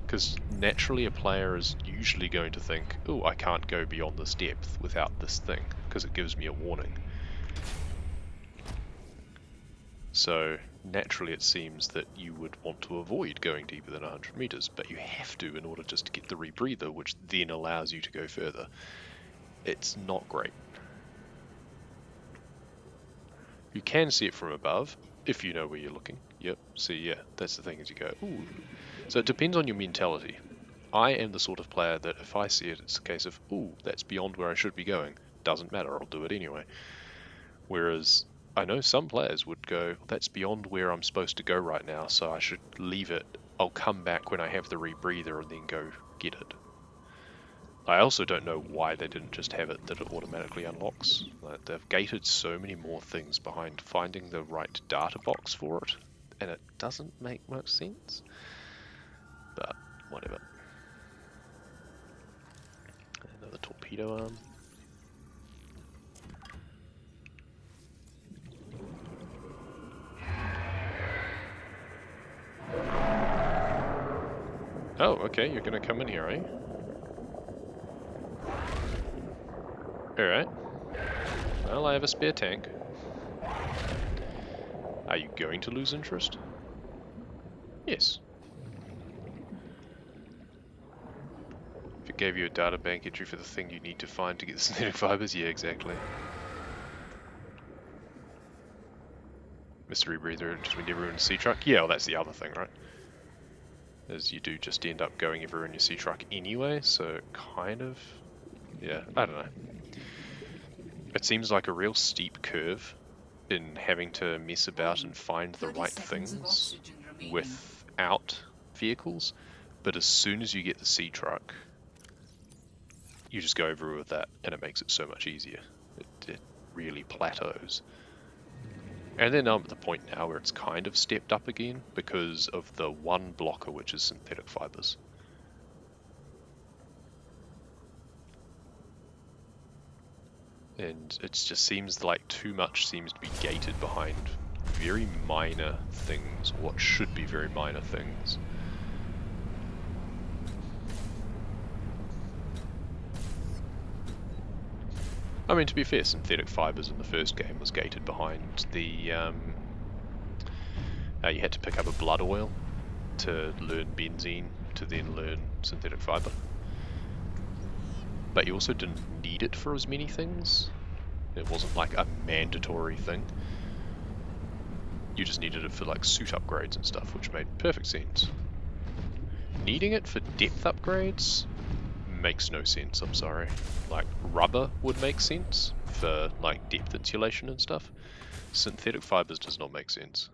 Because naturally a player is usually going to think, oh, I can't go beyond this depth without this thing, because it gives me a warning. So naturally it seems that you would want to avoid going deeper than 100 meters, but you have to in order just to get the rebreather, which then allows you to go further. It's not great. You can see it from above, if you know where you're looking. Yep, see, yeah, that's the thing, as you go, ooh. So it depends on your mentality. I am the sort of player that if I see it, it's a case of, ooh, that's beyond where I should be going. doesn't matter, I'll do it anyway. Whereas I know some players would go, that's beyond where I'm supposed to go right now, so I should leave it. I'll come back when I have the rebreather and then go get it. I also don't know why they didn't just have it that it automatically unlocks. Like, they've gated so many more things behind finding the right data box for it, and it doesn't make much sense. But whatever. Another torpedo arm. Oh, okay, you're gonna come in here, eh? Alright. Well, I have a spare tank. Are you going to lose interest? Yes. If it gave you a data bank entry for the thing you need to find to get the synthetic fibers, yeah, exactly. Mystery breather just went everywhere in the sea truck? Yeah, well, that's the other thing, right? Is you do just end up going everywhere in your sea truck anyway, so kind of... Yeah, I don't know. It seems like a real steep curve in having to mess about and find the 30 right seconds of things oxygen remaining. without vehicles, but as soon as you get the sea truck, you just go over with that and it makes it so much easier. It really plateaus. And then I'm at the point now where it's kind of stepped up again because of the one blocker, which is synthetic fibers. And it just seems like too much seems to be gated behind very minor things, what should be very minor things. I mean, to be fair, synthetic fibers in the first game was gated behind the... you had to pick up a blood oil to learn benzene, to then learn synthetic fiber. But you also didn't need it for as many things. It wasn't like a mandatory thing. You just needed it for like suit upgrades and stuff, which made perfect sense. Needing it for depth upgrades makes no sense, I'm sorry. Like, rubber would make sense for like depth insulation and stuff. Synthetic fibers does not make sense.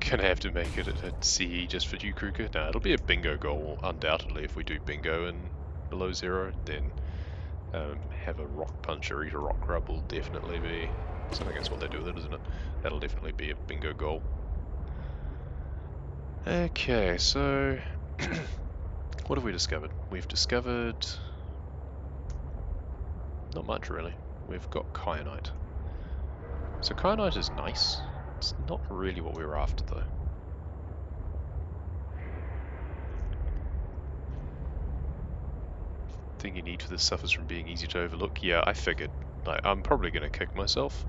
Gonna have to make it at CE just for you, Kruger. Nah, it'll be a bingo goal, undoubtedly, if we do bingo in below zero, then have a rock punch or eat a rock crab will definitely be... I think that's what they do with it, isn't it? That'll definitely be a bingo goal. Okay, so... what have we discovered? We've discovered... not much, really. We've got kyanite. So kyanite is nice. It's not really what we were after, though. Thing you need for this suffers from being easy to overlook. Yeah, I figured. Like, I'm probably going to kick myself,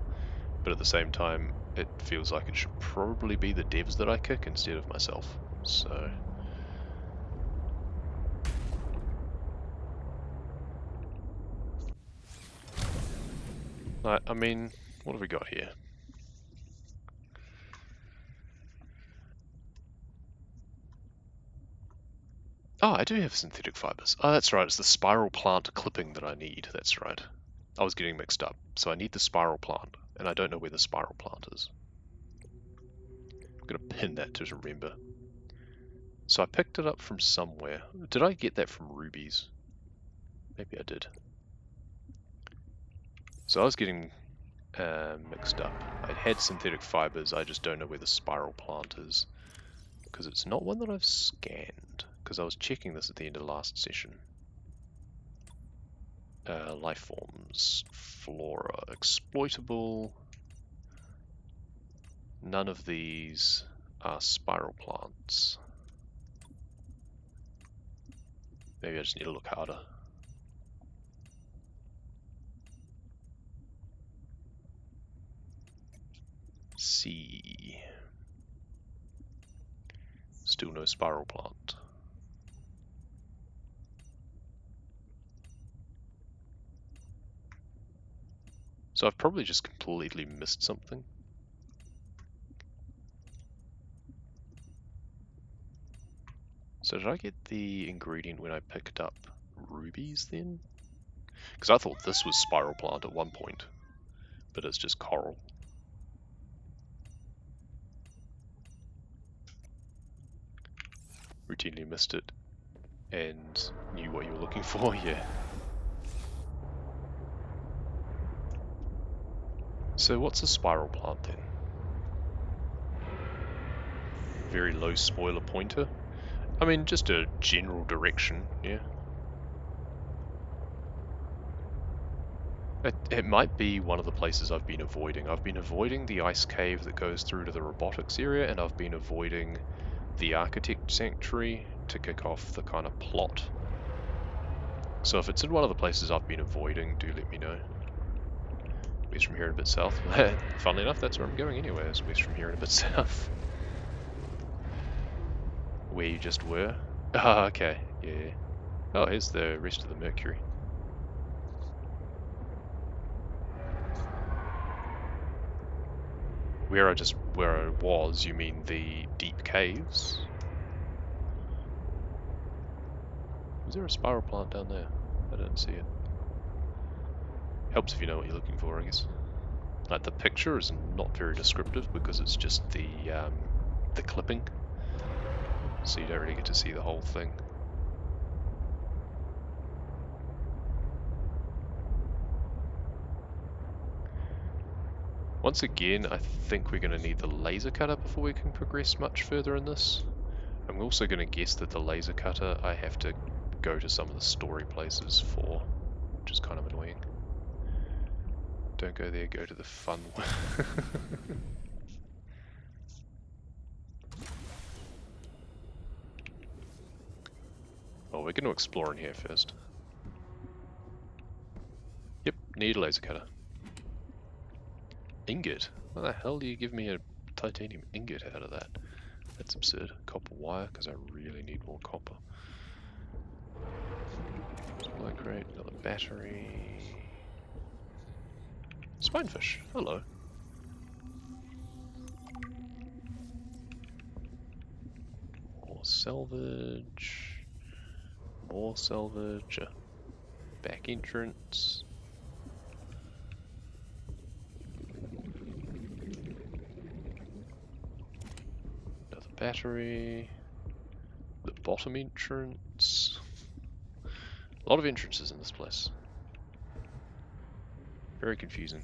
but at the same time, it feels like it should probably be the devs that I kick instead of myself. So... I mean, what have we got here? Oh, I do have synthetic fibers. Oh, that's right, it's the spiral plant clipping that I need, that's right. I was getting mixed up. So I need the spiral plant, and I don't know where the spiral plant is. I'm going to pin that to remember. So I picked it up from somewhere. Did I get that from rubies? Maybe I did. So I was getting mixed up. I had synthetic fibers, I just don't know where the spiral plant is. Because it's not one that I've scanned. Because I was checking this at the end of the last session. Life forms, flora, exploitable. None of these are spiral plants. Maybe I just need to look harder. C. Still no spiral plant. So I've probably just completely missed something. So did I get the ingredient when I picked up rubies then? Because I thought this was spiral plant at one point, but it's just coral. Routinely missed it and knew what you were looking for, yeah. So what's a spiral plant then? Very low spoiler pointer? I mean, just a general direction, yeah. It might be one of the places I've been avoiding. I've been avoiding the ice cave that goes through to the robotics area, and I've been avoiding the architect sanctuary to kick off the kind of plot. So if it's in one of the places I've been avoiding, do let me know. West from here and a bit south. Funnily enough, that's where I'm going anyway, is west from here and a bit south. Where you just were? Ah, okay, yeah. Oh, here's the rest of the Mercury. Where I was, you mean the deep caves? Was there a spiral plant down there? I didn't see it. Helps if you know what you're looking for, I guess. Like, the picture is not very descriptive because it's just the clipping, so you don't really get to see the whole thing. Once again, I think we're going to need the laser cutter before we can progress much further in this. I'm also going to guess that the laser cutter I have to go to some of the story places for, which is kind of annoying. Don't go there, go to the fun one. Oh, we're going to explore in here first. Yep, need a laser cutter. Ingot? Why the hell do you give me a titanium ingot out of that? That's absurd. Copper wire, because I really need more copper. Supply crate, another battery. Spinefish, hello. More salvage. More salvage. Back entrance. Another battery. The bottom entrance. A lot of entrances in this place. Very confusing.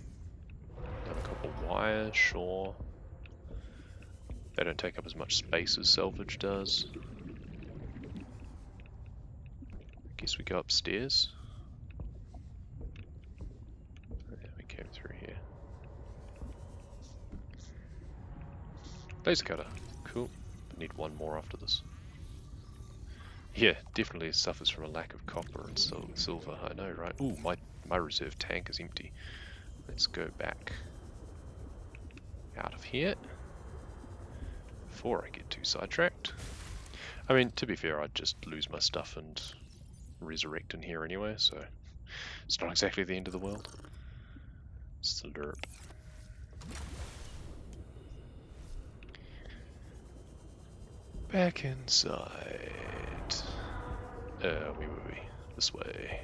Another copper wire, sure. They don't take up as much space as salvage does. I guess we go upstairs. Yeah, we came through here. Laser cutter. Cool. Need one more after this. Yeah, definitely suffers from a lack of copper and silver. I know, right? Ooh, my reserve tank is empty. Let's go back out of here before I get too sidetracked. I mean, to be fair, I'd just lose my stuff and resurrect in here anyway, so it's not exactly the end of the world. Slurp. Back inside. Where were we? This way.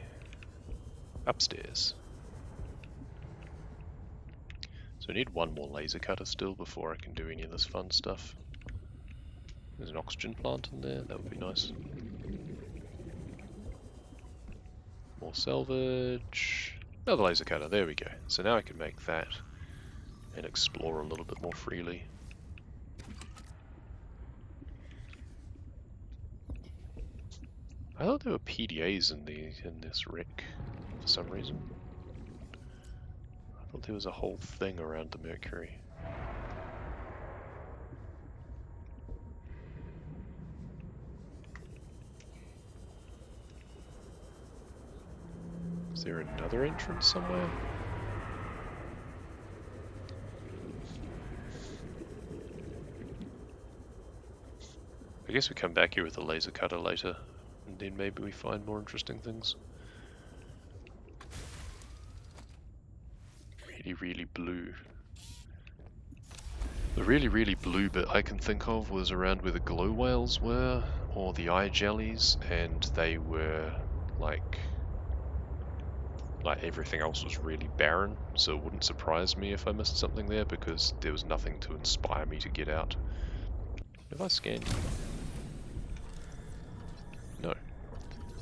Upstairs. So I need one more laser cutter still before I can do any of this fun stuff. There's an oxygen plant in there, that would be nice. More salvage. Another laser cutter, there we go. So now I can make that and explore a little bit more freely. I thought there were PDAs in this wreck for some reason. I thought there was a whole thing around the Mercury. Is there another entrance somewhere? I guess we come back here with a laser cutter later, and then maybe we find more interesting things. really blue. The really blue bit I can think of was around where the glow whales were, or the eye jellies, and they were like everything else was really barren, so it wouldn't surprise me if I missed something there because there was nothing to inspire me to get out. Have I scanned you? No.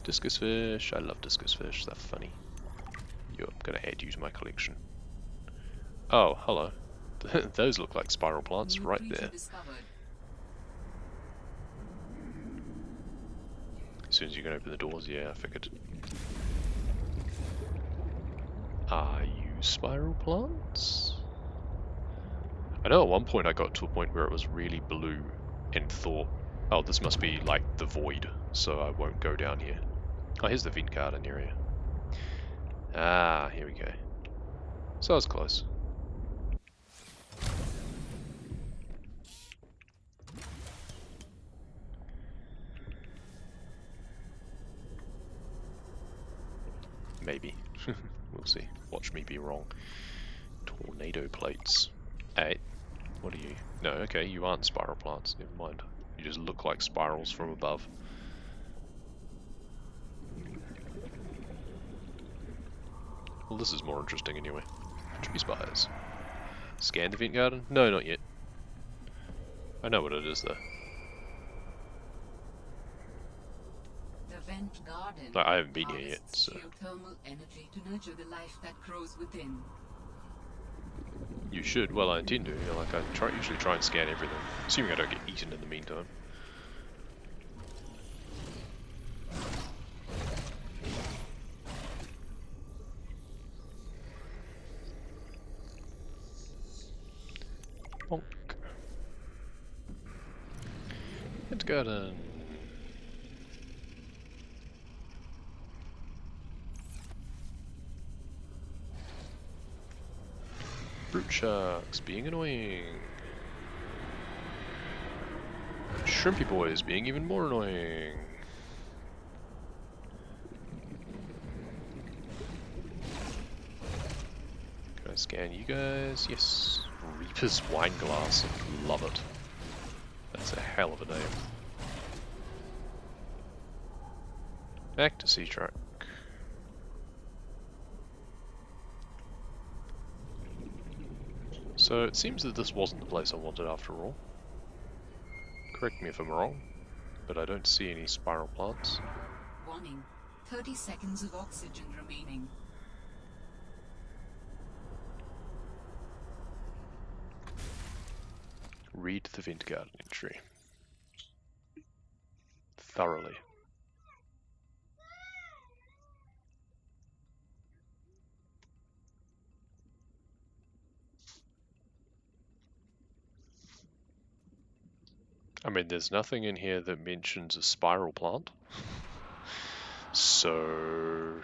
Discus fish, I love discus fish, they're funny. Yo, I'm gonna add you to my collection. Oh, hello. Those look like spiral plants New right creature there. discovered. As soon as you can open the doors, yeah, I figured. Are you spiral plants? I know at one point I got to a point where it was really blue and thought, oh, this must be like the void, so I won't go down here. Oh, here's the vent garden area. Ah, here we go. So I was close. Maybe. We'll see. Watch me be wrong. Tornado plates. Hey, what are you? No, okay, you aren't spiral plants. Never mind. You just look like spirals from above. Well, this is more interesting anyway. Tree spires. Scan the vent garden? No, not yet. I know what it is though. The vent garden I haven't been here yet, harvests so geothermal energy to nurture the life that grows within. you should. Well, I intend to. You know, like I usually try and scan everything, assuming I don't get eaten in the meantime. Bonk. Vent garden. Brute sharks being annoying. Shrimpy boys being even more annoying. Can I scan you guys? Yes. Reaper's Wineglass. Love it. That's a hell of a name. Back to sea truck. So it seems that this wasn't the place I wanted after all. Correct me if I'm wrong, but I don't see any spiral plants. Warning. 30 seconds of oxygen remaining. Read the vent garden entry thoroughly. I mean, there's nothing in here that mentions a spiral plant. So...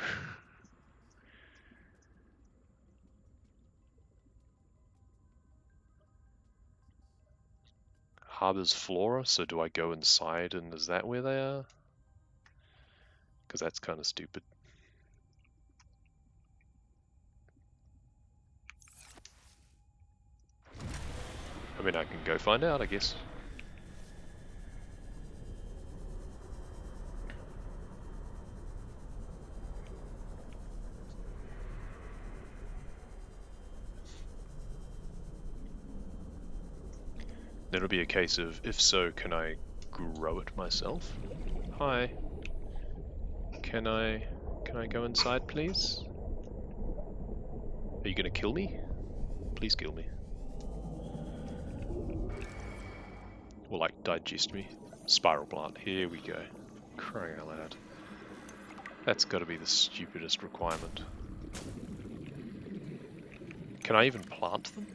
Harbor's flora, so do I go inside and is that where they are? Because that's kind of stupid. I mean, I can go find out, I guess. Then it'll be a case of, if so, can I grow it myself? Hi. Can I go inside, please? Are you gonna kill me? Please kill me. Or like digest me. Spiral plant, here we go. Crying out loud. That's gotta be the stupidest requirement. Can I even plant them?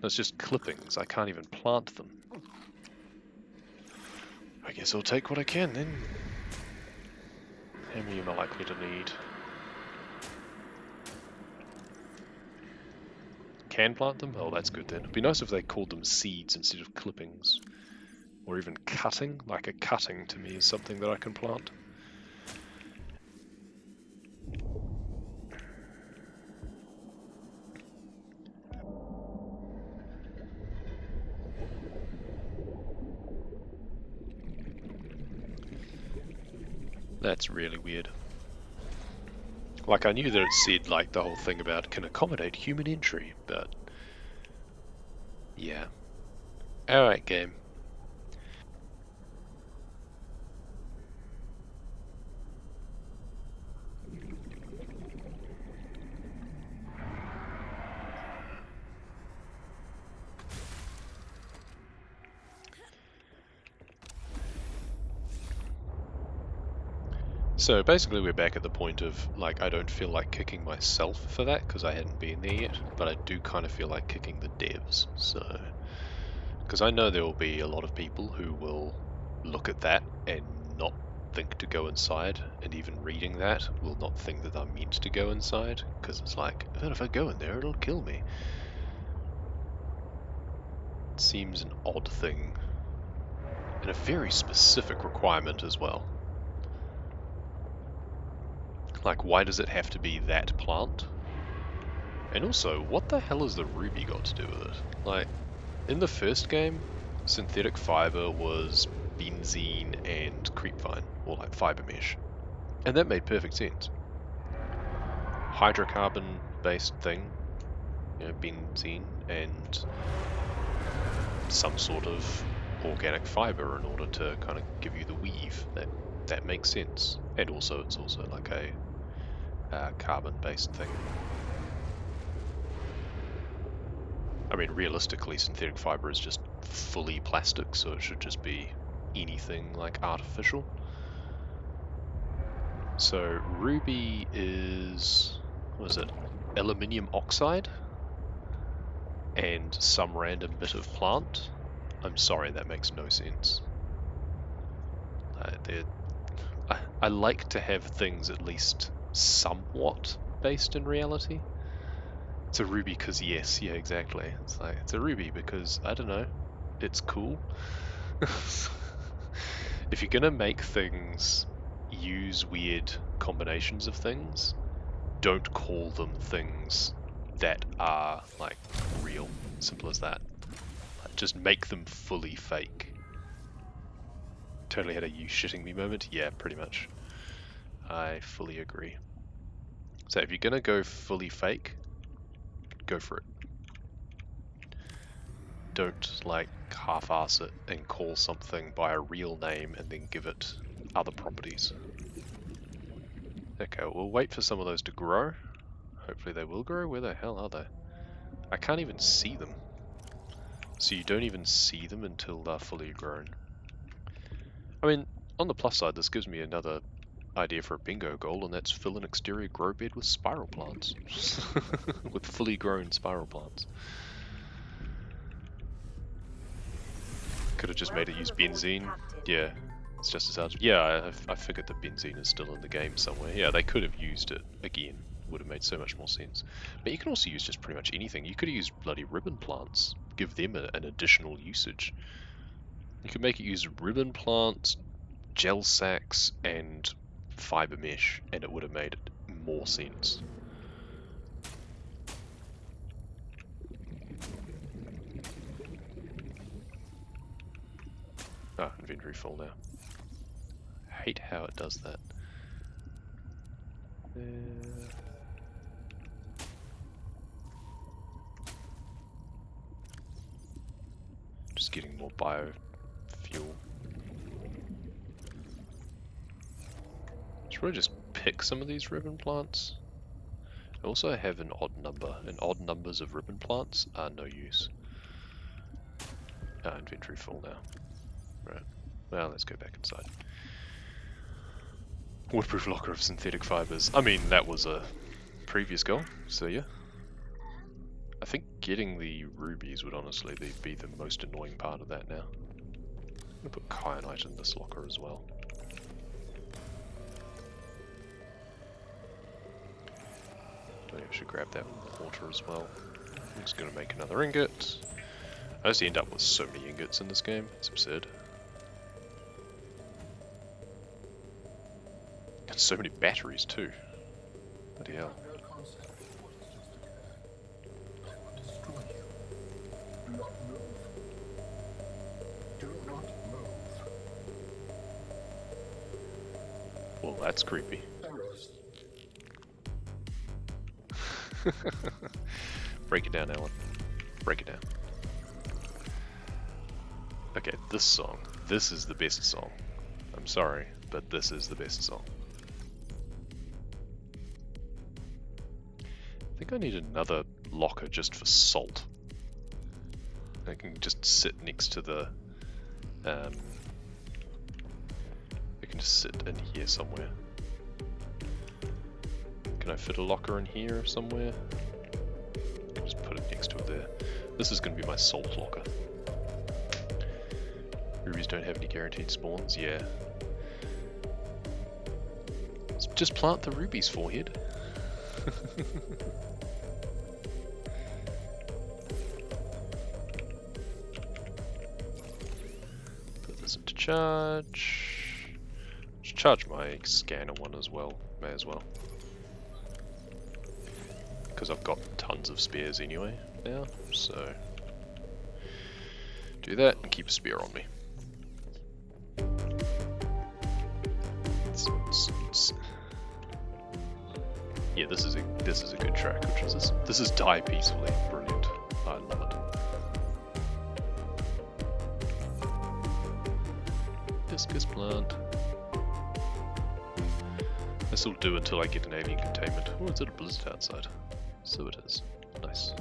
That's just clippings, I can't even plant them. I guess I'll take what I can then. How many am I likely to need? Can plant them? Oh, that's good then. It'd be nice if they called them seeds instead of clippings. Or even cutting. Like a cutting to me is something that I can plant. That's really weird. Like, I knew that it said, like, the whole thing about can accommodate human entry, but... yeah. Alright, game. So basically we're back at the point of, like, I don't feel like kicking myself for that, because I hadn't been there yet, but I do kind of feel like kicking the devs, so... Because I know there will be a lot of people who will look at that and not think to go inside, and even reading that will not think that I'm meant to go inside, because it's like, even if I go in there, it'll kill me. It seems an odd thing, and a very specific requirement as well. Like, why does it have to be that plant? And also, what the hell has the ruby got to do with it? Like, in the first game, synthetic fiber was benzene and creepvine, or like fiber mesh. And that made perfect sense. Hydrocarbon-based thing, you know, benzene, and some sort of organic fiber in order to kind of give you the weave. That makes sense. And also, it's also like a carbon-based thing. I mean, realistically, synthetic fiber is just fully plastic, so it should just be anything like artificial. So ruby is, what is it, aluminium oxide and some random bit of plant. I'm sorry, that makes no sense. I like to have things at least somewhat based in reality. It's a ruby because yes, yeah, exactly. It's like, it's a ruby because, I don't know, it's cool. If you're gonna make things use weird combinations of things, don't call them things that are, like, real. Simple as that. Like, just make them fully fake. Totally had a you shitting me moment? Yeah, pretty much. I fully agree. So if you're gonna go fully fake, go for it. Don't, like, half-ass it and call something by a real name and then give it other properties. Okay, we'll wait for some of those to grow. Hopefully they will grow. Where the hell are they? I can't even see them. So you don't even see them until they're fully grown. I mean, on the plus side, this gives me another idea for a bingo goal, and that's fill an exterior grow bed with spiral plants. With fully grown spiral plants. Could have just made it use benzene. Yeah, it's just as hard. Yeah, I figured that benzene is still in the game somewhere. Yeah, they could have used it again. Would have made so much more sense. But you can also use just pretty much anything. You could have used bloody ribbon plants. Give them an additional usage. You could make it use ribbon plants, gel sacks, and fiber mesh, and it would have made it more sense. Ah, inventory full now. I hate how it does that. Just getting more biofuel. Should probably just pick some of these ribbon plants. I also have an odd number, and odd numbers of ribbon plants are no use. Ah, inventory full now. Right. Well, let's go back inside. Waterproof locker of synthetic fibers. I mean, that was a previous goal, so yeah. I think getting the rubies would honestly be the most annoying part of that now. I'm gonna put kyanite in this locker as well. Maybe I should grab that water as well. I'm just gonna make another ingot. I just end up with so many ingots in this game, it's absurd. And so many batteries too. Bloody hell. Well, that's creepy. Break it down, Alan. Break it down. Okay, this song. This is the best song. I'm sorry, but this is the best song. I think I need another locker just for salt. I can just sit next to the... I can just sit in here somewhere. Can I fit a locker in here somewhere? Just put it next to it there. This is going to be my salt locker. Rubies don't have any guaranteed spawns, yeah. Let's just plant the rubies, forehead. Put this into charge. Just charge my scanner one as well, may as well. Because I've got tons of spares anyway now, so do that and keep a spare on me. Yeah, this is a good track. Which is this? This is Die Peacefully. Brilliant. I love it. Discus plant. This will do until I get an alien containment. Oh, it's a blizzard outside. So it is. Nice.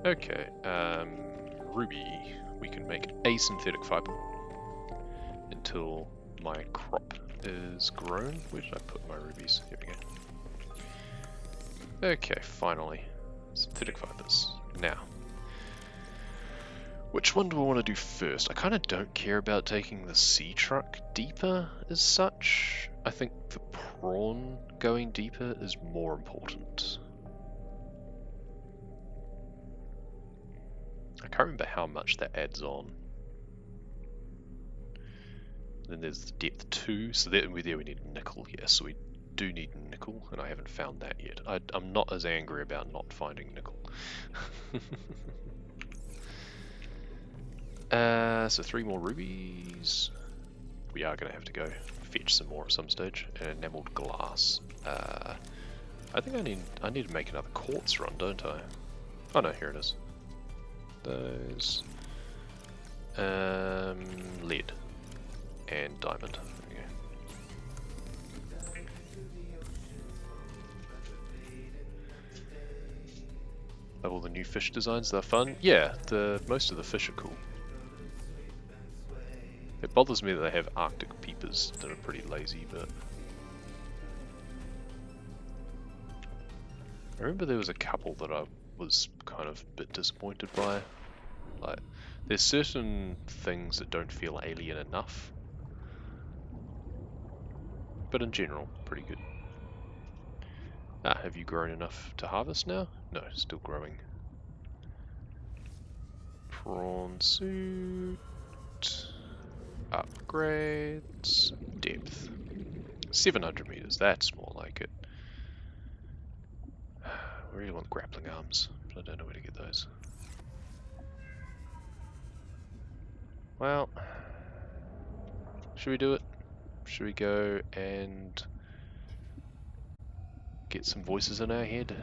Okay, Ruby. We can make a synthetic fiber until my crop is grown. Where did I put my rubies? Here we go. Okay, finally. Synthetic fibers. Now. Which one do I want to do first? I kind of don't care about taking the sea truck deeper as such. I think the prawn going deeper is more important. I can't remember how much that adds on. Then there's the depth 2, so there we need nickel, yeah, so we do need nickel, and I haven't found that yet. I'm not as angry about not finding nickel. So 3 more rubies. We are going to have to go fetch some more at some stage. And enameled glass. I think I need to make another quartz run, don't I? Oh no, here it is. Those. Lead. And diamond. There we go. Love all the new fish designs, they're fun. Yeah, most of the fish are cool. It bothers me that they have Arctic peepers that are pretty lazy, but... I remember there was a couple that I was kind of a bit disappointed by. Like, there's certain things that don't feel alien enough. But in general, pretty good. Ah, have you grown enough to harvest now? No, still growing. Prawn suit. Upgrades. Depth. 700 meters, that's more like it. I really want grappling arms, but I don't know where to get those. Well, should we do it? Should we go and get some voices in our head?